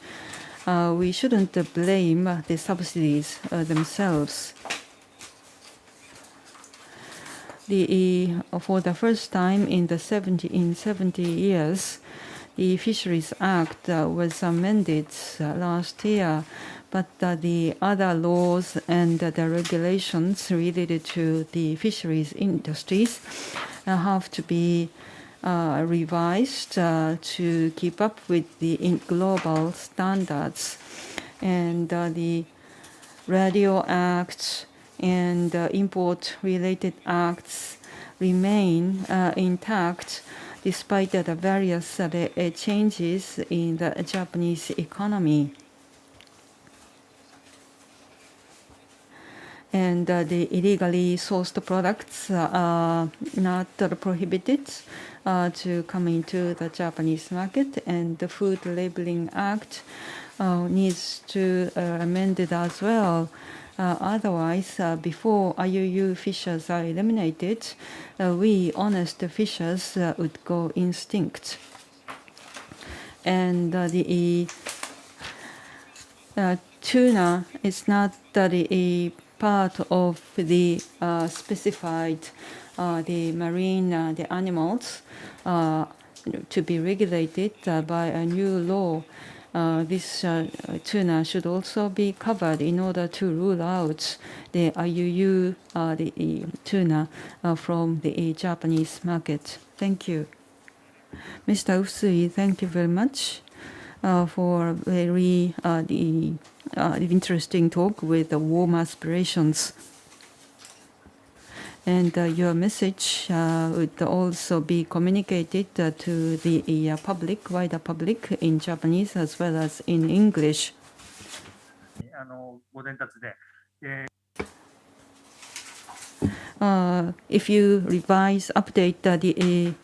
[SPEAKER 1] We shouldn't blame the subsidies themselves. for the first time in 70 years, the Fisheries Act was amended last year, but the other laws and the regulations related to the fisheries industries have to be revised to keep up with the global standards. And the Radio Act and import-related acts remain intact despite the various changes in the Japanese economy. And the illegally sourced products are not prohibited to come into the Japanese market, and the Food Labeling Act needs to amended as well. Otherwise, before IUU fishers are eliminated, we honest fishers would go extinct. And the tuna is not the part of the specified the marine the animals to be regulated by a new law. This tuna should also be covered in order to rule out the IUU the tuna from the Japanese market. Thank you. Mr. Usui, thank you very much for very interesting talk with warm aspirations. And your message would also be communicated to the public, wider public, in Japanese as well as in English. If you revise, update the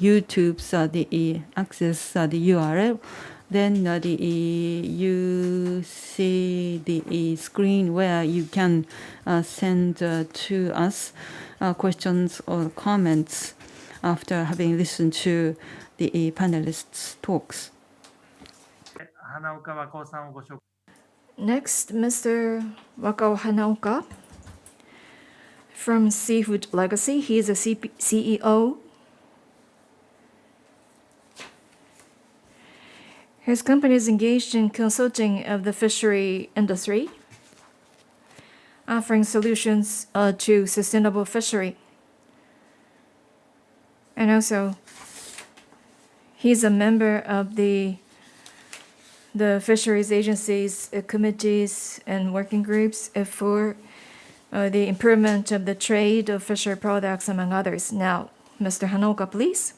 [SPEAKER 1] YouTube's the access the URL, then you see the screen where you can send to us questions or comments after having listened to the panelists' talks.
[SPEAKER 2] Next, Mr. Wakao Hanaoka from Seafood Legacy. He is a CEO. His company is engaged in consulting of the fishery industry, offering solutions to sustainable fishery. And also, he's a member of the fisheries agencies, committees, and working groups for the improvement of the trade of fishery products, among others. Now, Mr. Hanaoka, please.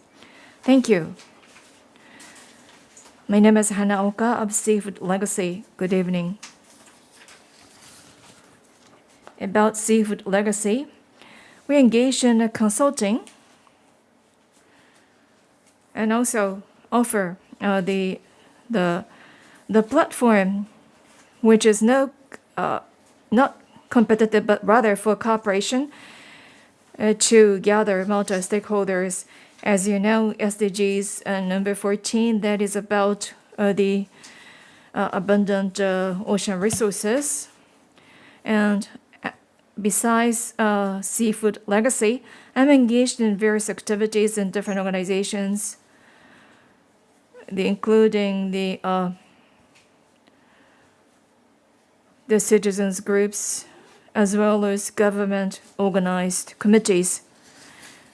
[SPEAKER 2] Thank you. My name is Hanaoka of Seafood Legacy. Good evening. About Seafood Legacy, we engage in consulting and also offer the platform, which is not competitive but rather for cooperation to gather multi-stakeholders. As you know, SDGs number 14, that is about the abundant ocean resources. And besides Seafood Legacy, I'm engaged in various activities in different organizations, including the citizens groups, as well as government-organized committees.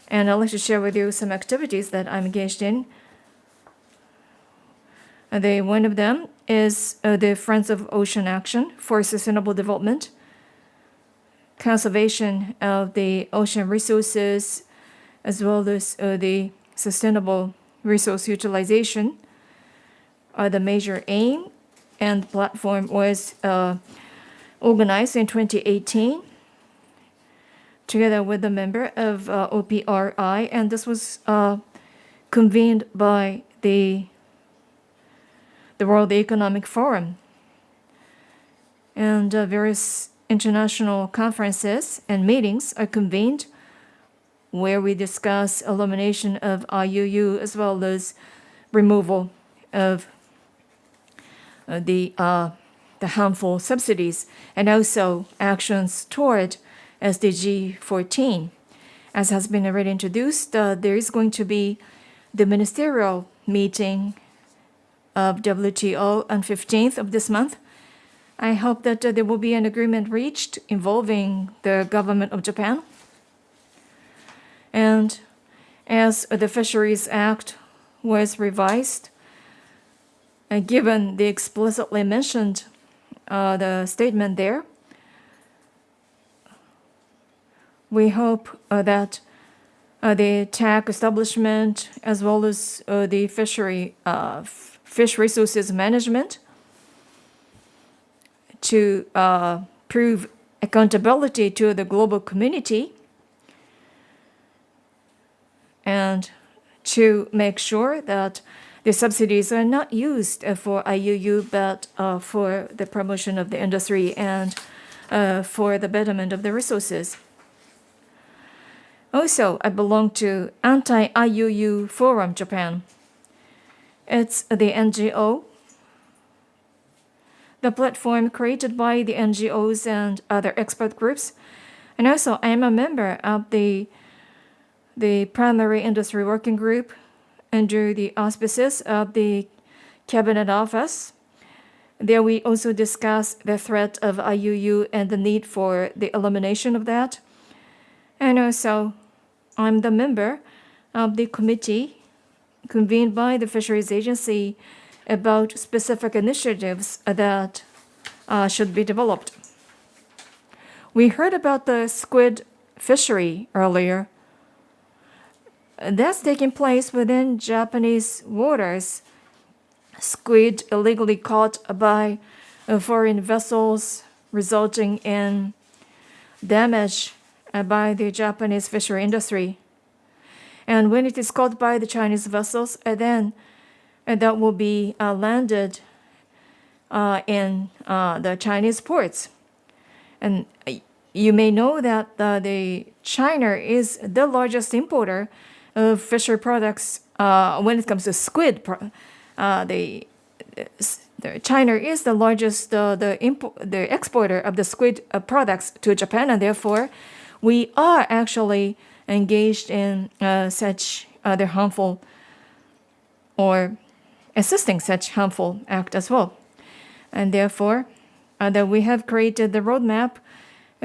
[SPEAKER 2] And I'd like to share with you some activities that I'm engaged in. One of them is the Friends of Ocean Action for Sustainable Development, conservation of the ocean resources, as well as the sustainable resource utilization are the major aim, and the platform was organized in 2018 together with a member of OPRI, and this was convened by the World Economic Forum. And various international conferences and meetings are convened where we discuss elimination of IUU as well as removal of the harmful subsidies, and also actions toward SDG 14. as has been already introduced, there is going to be the ministerial meeting of WTO on 15th of this month. I hope that there will be an agreement reached involving the government of Japan. And as the Fisheries Act was revised, given the explicitly mentioned the statement there, we hope that the TAC establishment as well as the fish resources management to prove accountability to the global community and to make sure that the subsidies are not used for IUU but for the promotion of the industry and for the betterment of the resources. Also, I belong to Anti-IUU Forum Japan. It's the NGO, the platform created by the NGOs and other expert groups. And also, I am a member of the Primary Industry Working Group under the auspices of the Cabinet Office. There we also discuss the threat of IUU and the need for the elimination of that. And also, I'm the member of the committee convened by the Fisheries Agency about specific initiatives that should be developed. We heard about the squid fishery earlier. That's taking place within Japanese waters. Squid illegally caught by foreign vessels, resulting in damage by the Japanese fishery industry. And when it is caught by the Chinese vessels, then that will be landed in the Chinese ports. And you may know that the China is the largest importer of fishery products when it comes to squid. China is the largest the exporter of the squid products to Japan, and therefore we are actually engaged in such other harmful or assisting such harmful act as well. And therefore, that we have created the roadmap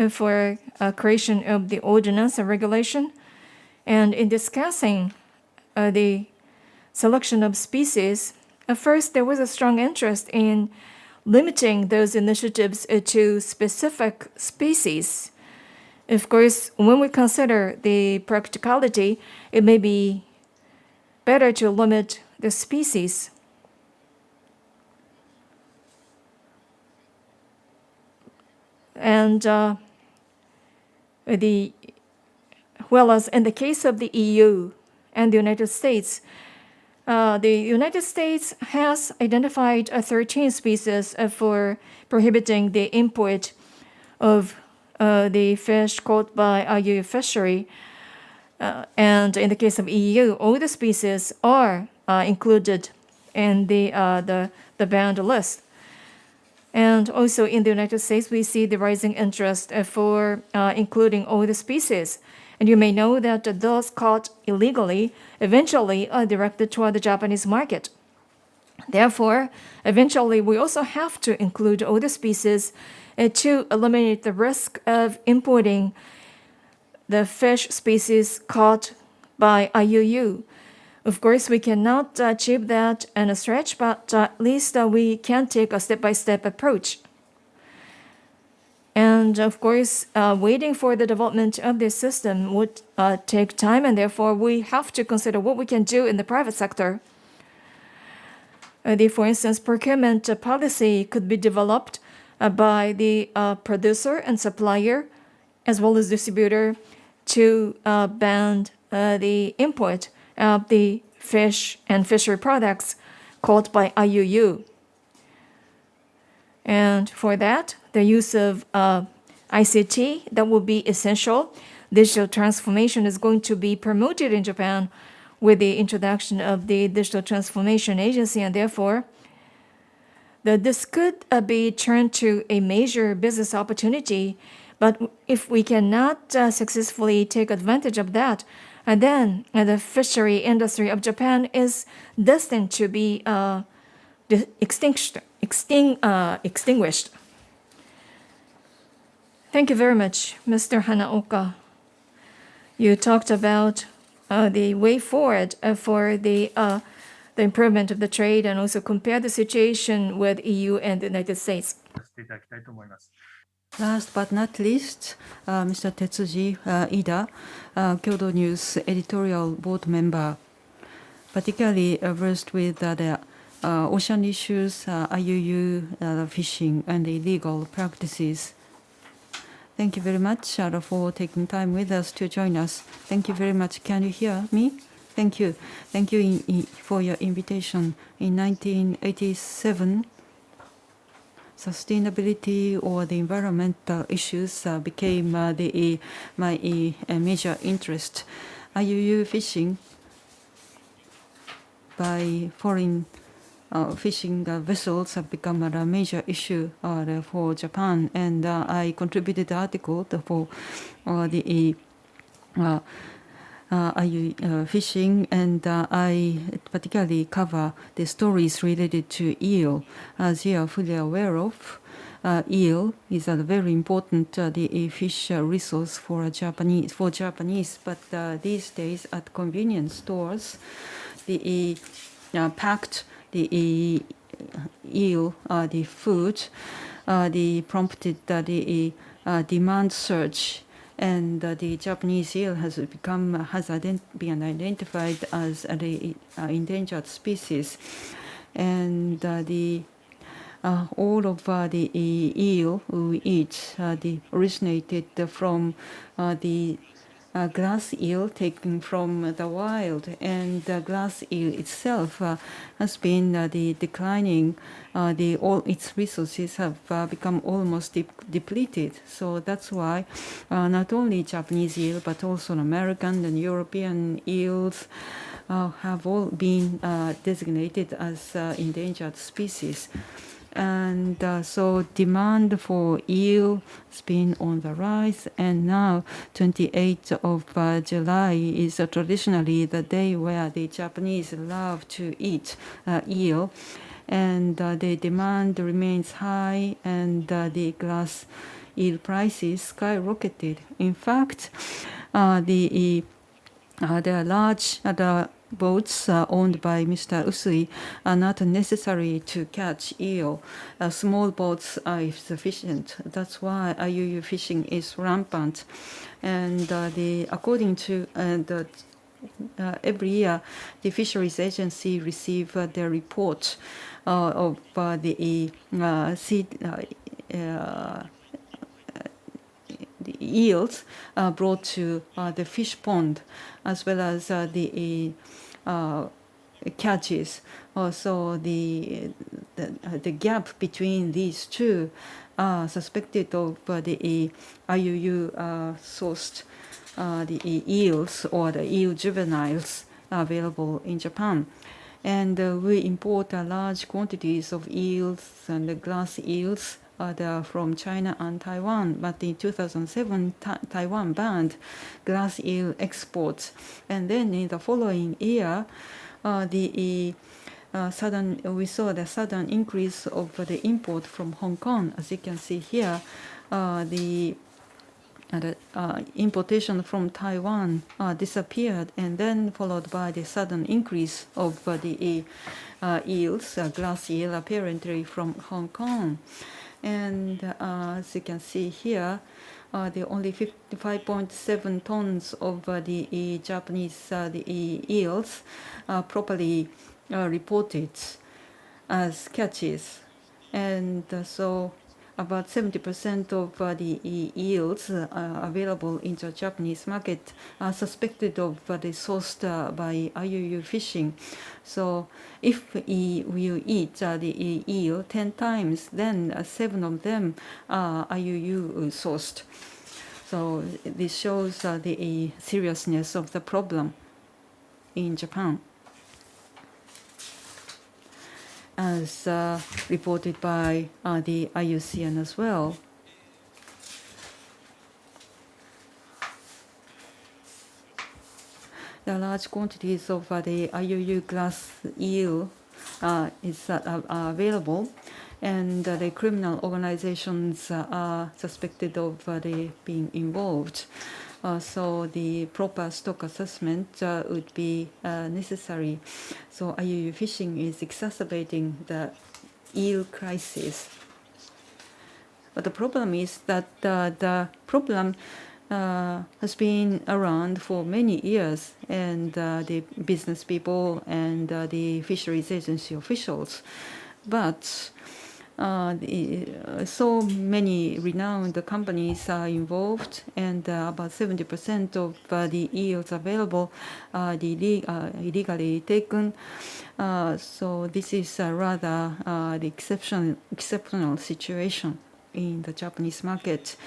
[SPEAKER 2] for creation of the ordinance and regulation. And in discussing the selection of species, at first there was a strong interest in limiting those initiatives to specific species. Of course, when we consider the practicality, it may be better to limit the species. And whereas in the case of the EU and the United States, the United States has identified 13 species for prohibiting the import of the fish caught by IUU fishery. And in the case of EU, all the species are included in the banned list. And also in the United States, we see the rising interest for including all the species. And you may know that those caught illegally eventually are directed toward the Japanese market. Therefore, eventually we also have to include all the species to eliminate the risk of importing the fish species caught by IUU. Of course, we cannot achieve that in a stretch, but at least we can take a step-by-step approach. And of course, waiting for the development of this system would take time, and therefore we have to consider what we can do in the private sector. For instance, procurement policy could be developed by the producer and supplier, as well as distributor, to ban the import of the fish and fishery products caught by IUU. And for that, the use of ICT, that will be essential. Digital transformation is going to be promoted in Japan with the introduction of the Digital Transformation Agency, and therefore, this could be turned to a major business opportunity But if we cannot successfully take advantage of that, then the fishery industry of Japan is destined to be extinguished. Thank you very much, Mr. Hanaoka. You talked about the way forward for the improvement of the trade and also compare the situation with EU and the United States.
[SPEAKER 1] Last but not least, Mr. Tetsuji Ida, Kyodo News editorial board member, particularly versed with the ocean issues, IUU, fishing, and illegal practices. Thank you very much for taking time with us to join us. Thank you very much. Can you hear me? Thank you. Thank you for your invitation. In 1987, sustainability or the environmental issues became my major interest. IUU fishing by foreign fishing vessels have become a major issue for Japan, and I contributed the article for the IUU fishing, and I particularly cover the stories related to eel. As you are fully aware of, eel is a very important the fish resource for Japanese. But these days at convenience stores, the packed the eel the food the prompted the demand surge, and the Japanese eel has been identified as the endangered species, and all of the eel we eat originated from the glass eel taken from the wild, and the glass eel itself has been declining. All its resources have become almost depleted. So that's why not only Japanese eel but also American and European eels have all been designated as endangered species. And so demand for eel has been on the rise, and now 28th of July is traditionally the day where the Japanese love to eat eel, and the demand remains high, and the glass eel prices skyrocketed. In fact, there are large boats owned by Mr. Usui are not necessary to catch eel. Small boats are sufficient. That's why IUU fishing is rampant. And according to every year, the Fisheries Agency receive their report of the yields brought to the fish pond, as well as the catches. Also, the gap between these two are suspected of the IUU sourced the eels or the eel juveniles available in Japan. And we import large quantities of eels and the glass eels from China and Taiwan. But in 2007, Taiwan banned glass eel exports. And then in the following year, we saw the sudden increase of the import from Hong Kong. As you can see here, the importation from Taiwan disappeared, and then followed by the sudden increase of the eels, glass eel, apparently from Hong Kong. And as you can see here, the only 55.7 tons of the Japanese eels properly reported as catches, and so about 70% of the eels available in the Japanese market are suspected of the sourced by IUU fishing. So if we eat the eel 10 times, then 7 of them are IUU sourced. So this shows the seriousness of the problem in Japan, as reported by the IUCN as well. the large quantities of the IUU glass eel is available, and the criminal organizations are suspected of being involved. So the proper stock assessment would be necessary. So IUU fishing is exacerbating the eel crisis. But the problem is that the problem has been around for many years, and the business people and the fisheries agency officials. But so many renowned companies are involved, and about 70% of the eels available are illegally taken. So this is rather the exceptional situation in the Japanese market.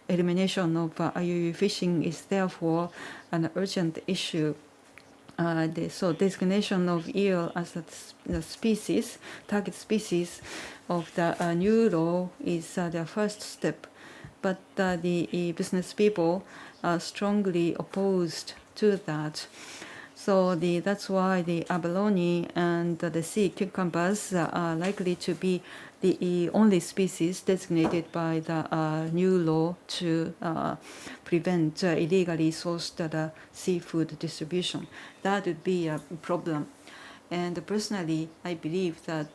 [SPEAKER 1] Elimination of IUU fishing is therefore an urgent issue. So designation of eel as the species, target species of the new law is the first step, but the business people are strongly opposed to that. So that's why the abalone and the sea cucumbers are likely to be the only species designated by the new law to prevent illegally sourced seafood distribution. That would be a problem. And personally, I believe that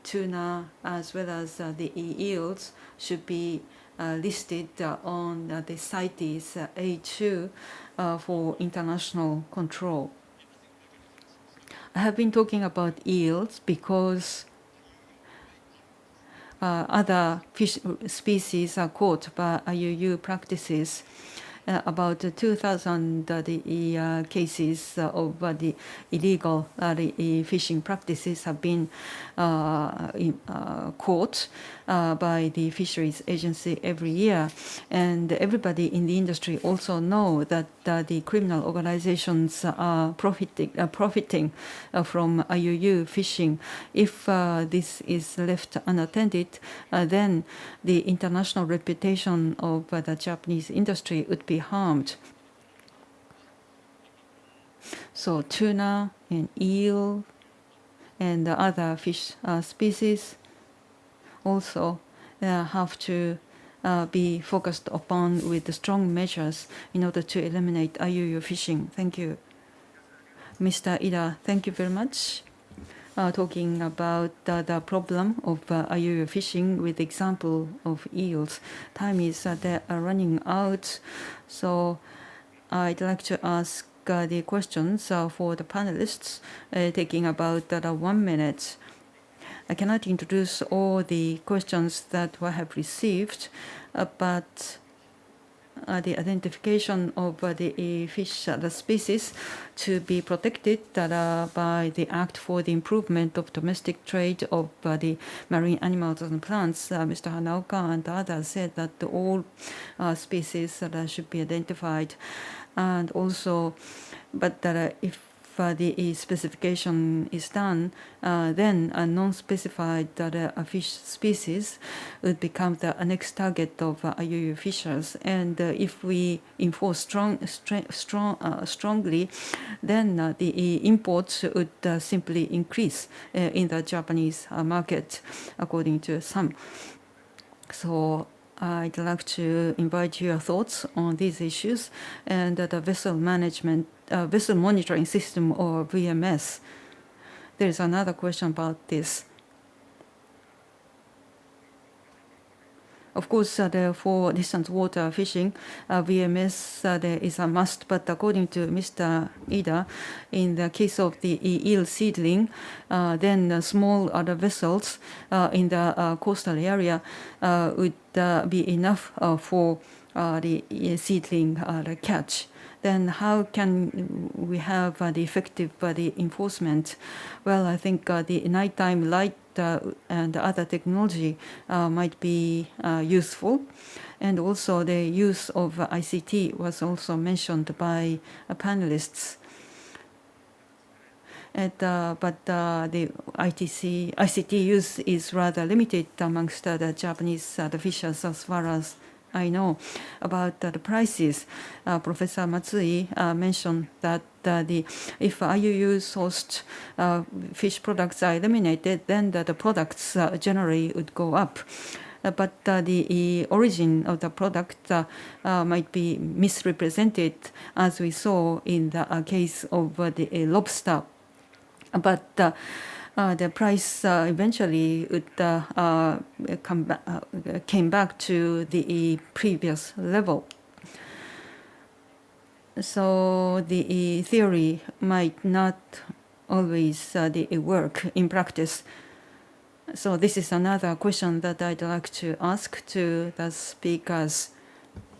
[SPEAKER 1] tuna as well as the eels should be listed on the CITES A2 for international control. I have been talking about eels because other fish species are caught by IUU practices. About 2,000 cases of the illegal fishing practices have been caught by the fisheries agency every year, and everybody in the industry also know that the criminal organizations are profiting from IUU fishing. If this is left unattended, then the international reputation of the Japanese industry would be harmed. So tuna and eel and other fish species also have to be focused upon with strong measures in order to eliminate IUU fishing. Thank you. Mr. Ida, thank you very much. Talking about the problem of IUU fishing with example of eels. Time is running out, so I'd like to ask the questions for the panelists, taking about 1 minute. I cannot introduce all the questions that we have received, but the identification of the fish, the species to be protected by the Act for the Improvement of Domestic Trade of the Marine Animals and Plants. Mr. Hanaoka and others said that all species should be identified, and also, but if the specification is done, then a non-specified fish species would become the next target of IUU fishers. And if we enforce strongly, then the imports would simply increase in the Japanese market, according to some. So I'd like to invite your thoughts on these issues and the vessel management, vessel monitoring system, or VMS. There is another question about this. Of course, for distant water fishing, VMS is a must, but according to Mr. Ida, in the case of the eel seedling, then small other vessels in the coastal area would be enough for the seedling catch. Then how can we have the effective enforcement? Well, I think the nighttime light and other technology might be useful. And also the use of ICT was also mentioned by panelists. And, but the ICT use is rather limited amongst the Japanese fishers as far as I know about the prices. Professor Matsui mentioned that if IUU sourced fish products are eliminated, then the products generally would go up. But the origin of the product might be misrepresented, as we saw in the case of the lobster. But the price eventually would came back to the previous level. So the theory might not always work in practice. So this is another question that I'd like to ask to the speakers.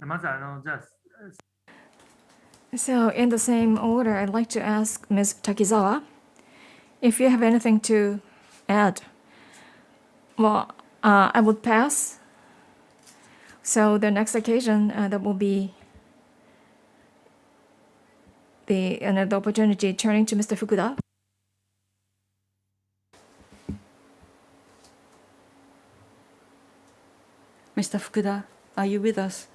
[SPEAKER 4] まずじゃあ
[SPEAKER 2] So, in the same order, I'd like to ask Ms. Takizawa if you have anything to add. Well, I would pass. So, the next occasion, that will be another opportunity turning to Mr. Fukuda.
[SPEAKER 1] Mr. Fukuda, are you with us?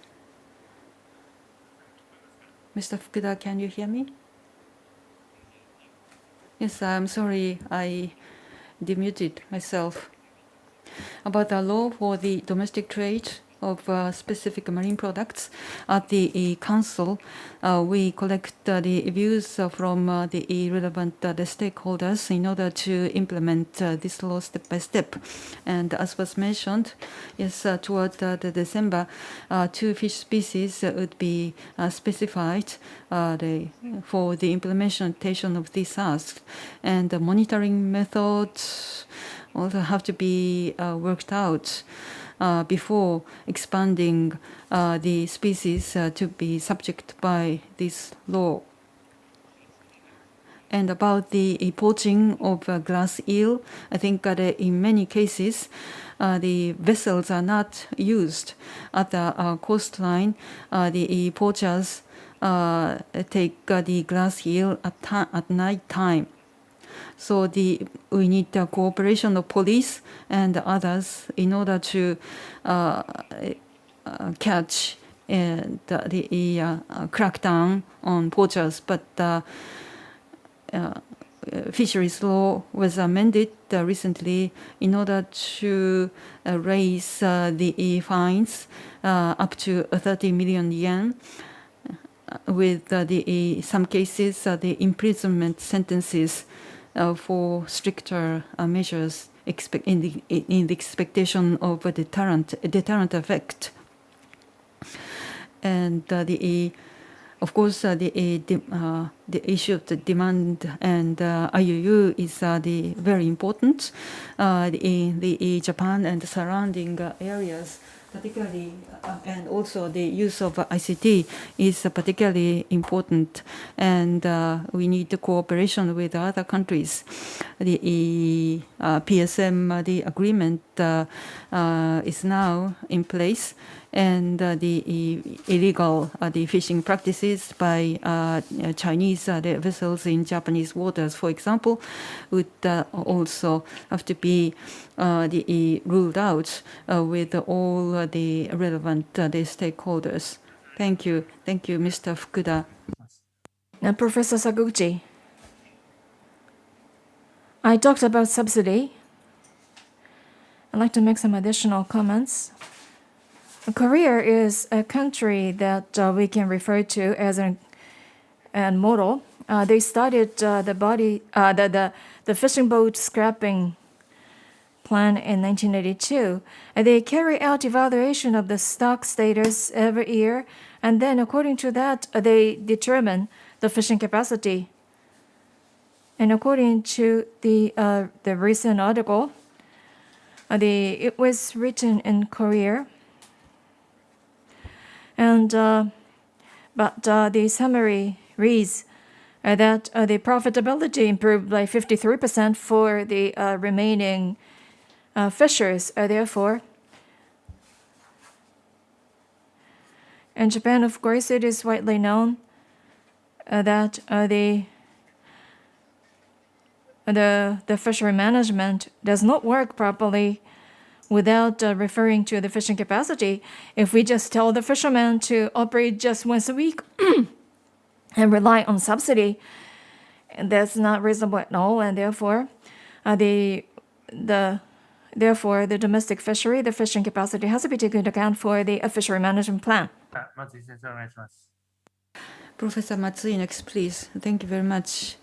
[SPEAKER 1] Mr. Fukuda, can you hear me? Yes, I'm sorry, I demuted myself. About the law for the domestic trade of specific marine products, at the Council, we collect the views from the relevant stakeholders in order to implement this law step by step. And as was mentioned, yes, toward the December, 2 fish species would be specified for the implementation of this ask. And the monitoring methods also have to be worked out before expanding the species to be subject by this law. And about the poaching of glass eel, I think that in many cases, the vessels are not used at the coastline. The poachers take the glass eel at night time. So we need the cooperation of police and others in order to catch and crack down on poachers. But fisheries law was amended recently in order to raise the fines up to 30 million yen. With some cases, the imprisonment sentences for stricter measures in the expectation of a deterrent effect. And of course, the issue of the demand and IUU is very important in the Japan and the surrounding areas. Particularly, and also the use of ICT is particularly important, and we need the cooperation with other countries. The PSM, the agreement is now in place, and the illegal the fishing practices by Chinese the vessels in Japanese waters, for example, would also have to be ruled out with all the relevant the stakeholders. Thank you. Thank you, Mr. Fukuda.
[SPEAKER 2] Now, Professor Saguchi, I talked about subsidy. I'd like to make some additional comments. Korea is a country that we can refer to as a model. They started the fishing boat scrapping plan in 1982. They carry out evaluation of the stock status every year, and then according to that, they determine the fishing capacity. And according to the recent article, it was written in Korea. And but the summary reads that the profitability improved by 53% for the remaining fishers. Therefore, in Japan, of course, it is widely known that the fishery management does not work properly without referring to the fishing capacity, if we just tell the fishermen to operate just once a week and rely on subsidy, that's not reasonable at all, and therefore, therefore the domestic fishery, the fishing capacity has to be taken into account for the fishery management plan.
[SPEAKER 4] 松井先生お願いします。
[SPEAKER 1] Professor Matsui, next, please. Thank you very much.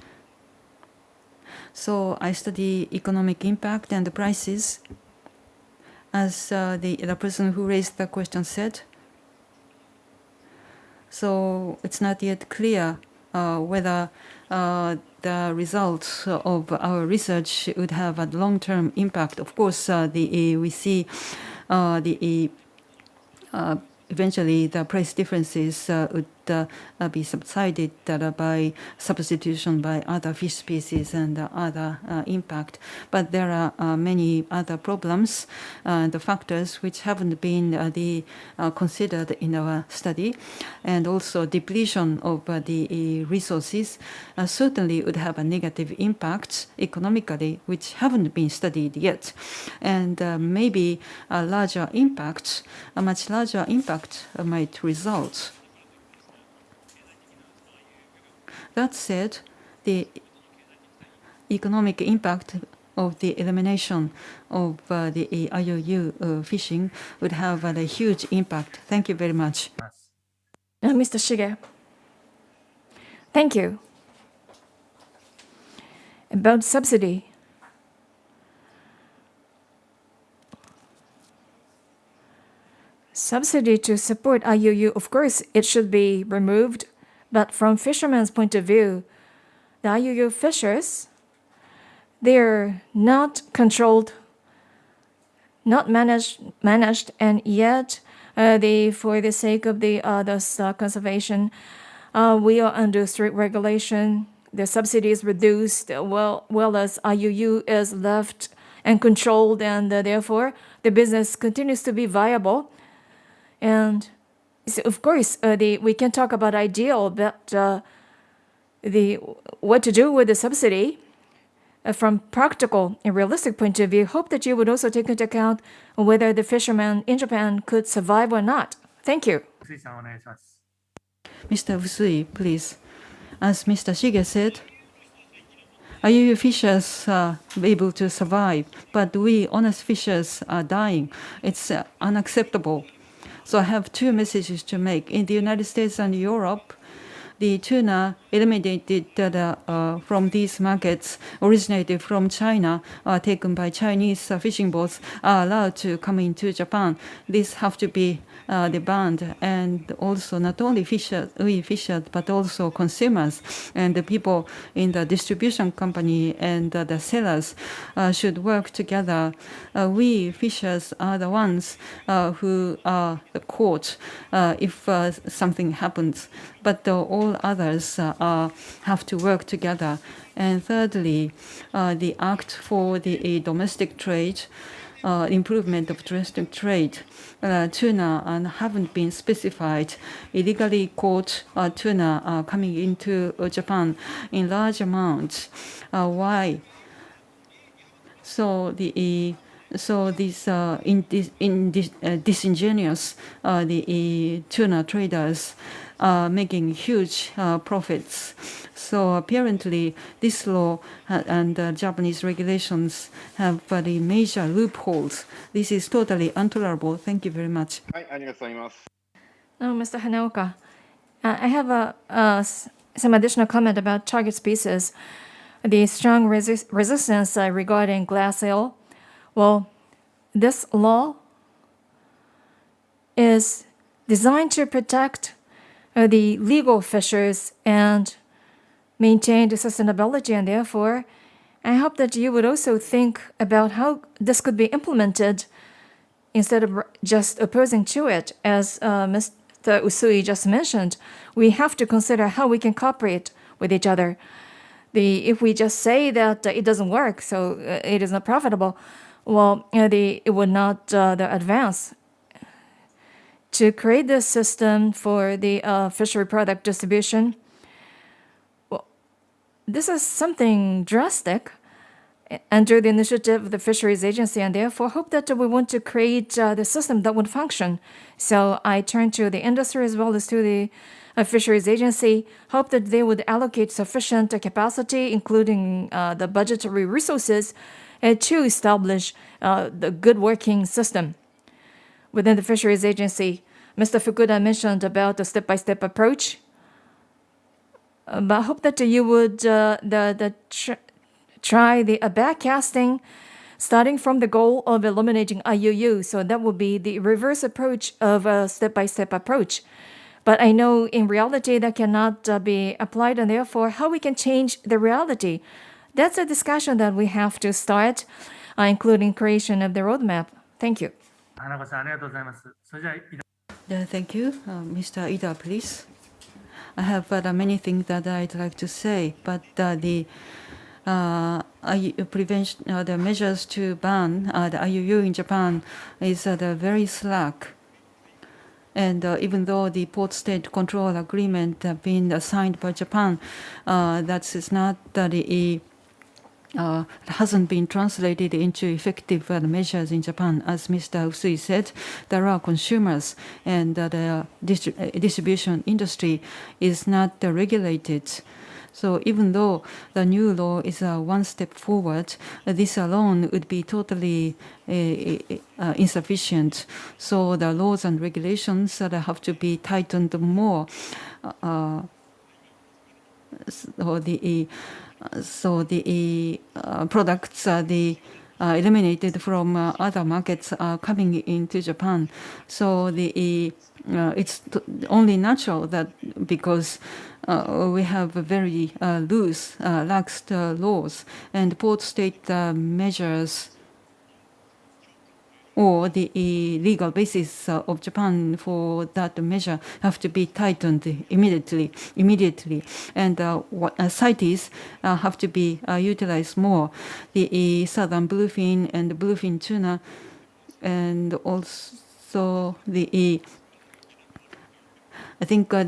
[SPEAKER 1] So I study economic impact and the prices. As the person who raised the question said, so it's not yet clear whether the results of our research would have a long-term impact. Of course, we see eventually the price differences would be subsided by substitution by other fish species and other impact. But there are many other problems, the factors which haven't been considered in our study, and also depletion of the resources certainly would have a negative impact economically, which haven't been studied yet. And maybe a larger impact, a much larger impact might result. That said, the economic impact of the elimination of the IUU fishing would have a huge impact. Thank you very much.
[SPEAKER 2] Mr. Shige, thank you. About subsidy. Subsidy to support IUU, of course, it should be removed. But from fishermen's point of view, the IUU fishers, they're not controlled, not managed, and yet for the sake of the conservation, we are under strict regulation. The subsidy is reduced, well as IUU is left and controlled, and therefore the business continues to be viable. And so of course, we can talk about ideal, but what to do with the subsidy from practical and realistic point of view. Hope that you would also take into account whether the fishermen in Japan could survive or not. Thank you.
[SPEAKER 4] 臼井さんお願いします。
[SPEAKER 1] Mr. Usui, please. As Mr. Shige said, IUU fishers are able to survive, but we honest fishers are dying. It's unacceptable. So I have two messages to make. In the United States and Europe, the tuna eliminated from these markets originated from China, taken by Chinese fishing boats, are allowed to come into Japan. These have to be the banned, and also not only we fishers, but also consumers and the people in the distribution company and the sellers should work together. We fishers are the ones who are caught if something happens, but all others have to work together. And thirdly, the act for the domestic trade, improvement of domestic trade, tuna haven't been specified. Illegally caught tuna coming into Japan in large amounts. Why? So these disingenuous the tuna traders are making huge profits. So apparently this law and Japanese regulations have very major loopholes. This is totally intolerable. Thank you very much.
[SPEAKER 2] Mr. Hanaoka, I have some additional comment about target species. The strong resistance regarding glass eel. Well, this law is designed to protect the legal fishers and maintain the sustainability, and therefore I hope that you would also think about how this could be implemented instead of just opposing to it. As Mr. Usui just mentioned, we have to consider how we can cooperate with each other. If we just say that it doesn't work, so it is not profitable, well, it would not advance. To create this system for the fishery product distribution, well, this is something drastic, under the initiative of the Fisheries Agency, and therefore hope that we want to create the system that would function. So I turn to the industry as well as to the Fisheries Agency, hope that they would allocate sufficient capacity, including the budgetary resources, to establish the good working system within the Fisheries Agency. Mr. Fukuda mentioned about the step-by-step approach, but I hope that you would try the backcasting, starting from the goal of eliminating IUU. So that would be the reverse approach of a step-by-step approach. But I know in reality that cannot be applied, and therefore how we can change the reality. That's a discussion that we have to start, including creation of the roadmap. Thank you.
[SPEAKER 4] 花子さん、ありがとうございます。それじゃあ、
[SPEAKER 1] Thank you. Mr. Ida, please. I have many things that I'd like to say, but the measures to ban the IUU in Japan is very slack. And even though the port state control agreement have been signed by Japan, that is not hasn't been translated into effective measures in Japan. As Mr. Usui said, there are consumers, and the distribution industry is not regulated. So even though the new law is one step forward, this alone would be totally insufficient. So the laws and regulations that have to be tightened more. So the products eliminated from other markets are coming into Japan. So it's only natural that because we have very loose, lax laws, and port state measures or the legal basis of Japan for that measure have to be tightened immediately. And CITES have to be utilized more. The southern bluefin and bluefin tuna, and also the I think if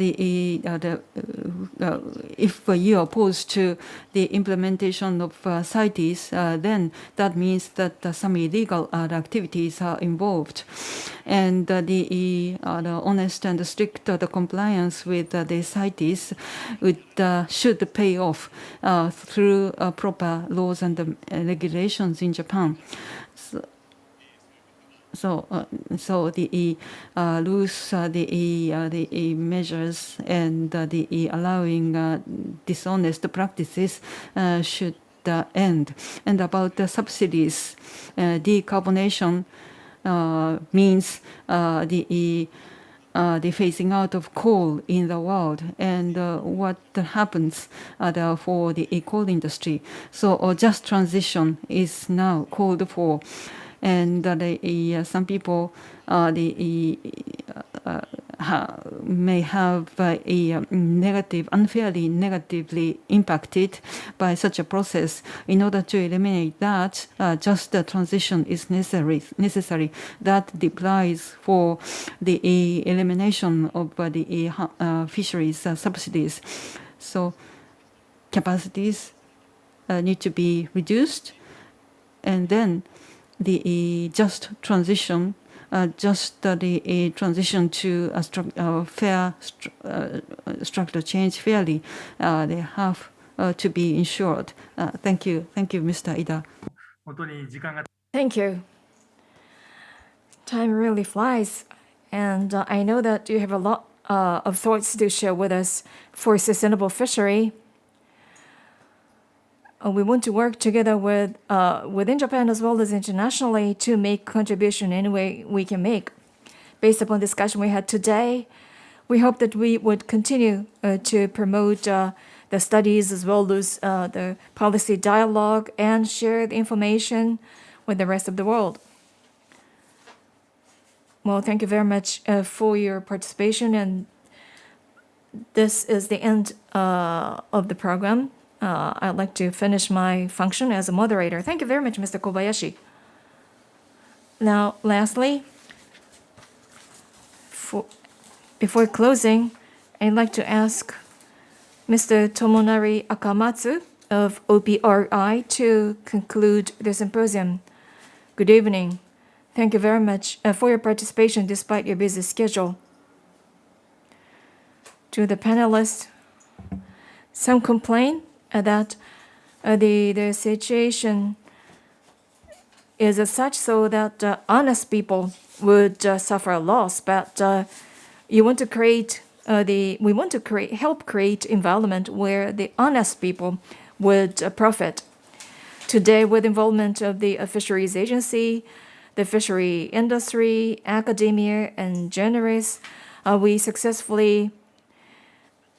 [SPEAKER 1] you are opposed to the implementation of CITES, then that means that some illegal activities are involved. And the honest and strict compliance with the CITES should pay off through proper laws and regulations in Japan. So the loose the measures and the allowing dishonest practices should end. And about the subsidies, decarbonation means the phasing out of coal in the world, and what happens for the coal industry. So just transition is now called for. And some people may have unfairly negatively impacted by such a process. In order to eliminate that, just the transition is necessary. That applies for the elimination of the fisheries subsidies. So capacities need to be reduced, and then the just transition, the transition to a fair structural change fairly, they have to be ensured. Thank you, Mr. Ida.
[SPEAKER 4] 本当に時間が
[SPEAKER 2] Thank you. Time really flies, and I know that you have a lot of thoughts to share with us for sustainable fishery. We want to work together with within Japan as well as internationally to make contribution any way we can make. Based upon discussion we had today, we hope that we would continue to promote the studies as well as the policy dialogue and share the information with the rest of the world. Well, thank you very much for your participation, and this is the end of the program. I'd like to finish my function as a moderator. Thank you very much, Mr. Kobayashi. Now, lastly, before closing, I'd like to ask Mr. Tomonari Akamatsu of OPRI to conclude the symposium. Good evening. Thank you very much for your participation despite your busy schedule. To the panelists, some complain that the situation is such so that honest people would suffer a loss, but we want to help create environment where the honest people would profit. Today, with involvement of the fisheries agency, the fishery industry, academia, and journalists, we successfully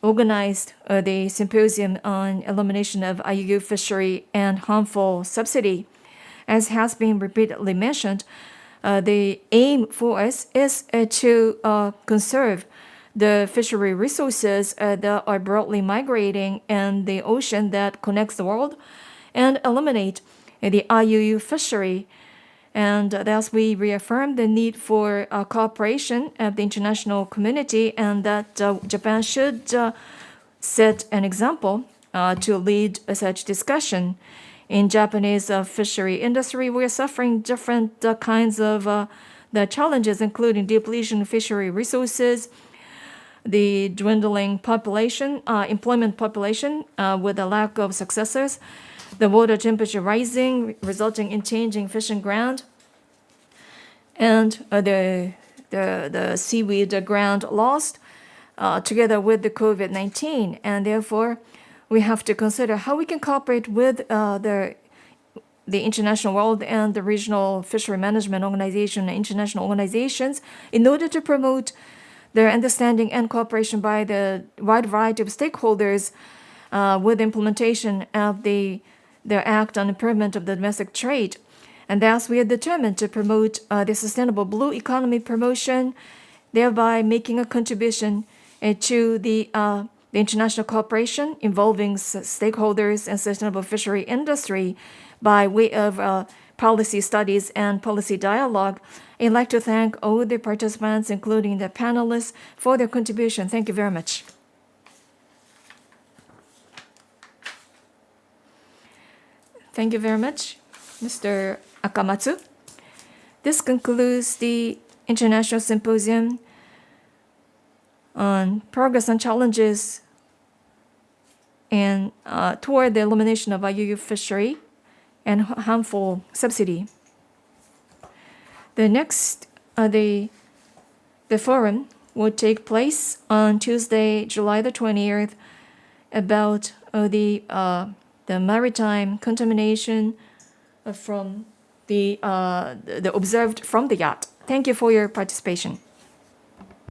[SPEAKER 2] organized the symposium on elimination of IUU fishery and harmful subsidy. As has been repeatedly mentioned, the aim for us is to conserve the fishery resources that are broadly migrating in the ocean that connects the world and eliminate the IUU fishery. And thus we reaffirm the need for cooperation of the international community and that Japan should set an example to lead such discussion. In Japanese fishery industry, we are suffering different kinds of the challenges, including depletion of fishery resources, the dwindling population, employment population with a lack of successors, the water temperature rising, resulting in changing fishing ground, and the seaweed ground lost, together with the COVID-19. And therefore, we have to consider how we can cooperate with the international world and the regional fishery management organization and international organizations in order to promote their understanding and cooperation by the wide variety of stakeholders with implementation of their Act on Improvement of the Domestic Trade. And thus, we are determined to promote the sustainable blue economy promotion, thereby making a contribution to the international cooperation involving stakeholders and sustainable fishery industry by way of policy studies and policy dialogue. I'd like to thank all the participants, including the panelists, for their contribution. Thank you very much. Thank you very much, Mr. Akamatsu. This concludes the International Symposium on Progress and Challenges and toward the elimination of IUU fishery and harmful subsidy. The next, the forum will take place on Tuesday, July the 20th, about the maritime contamination from the observed from the yacht. Thank you for your participation.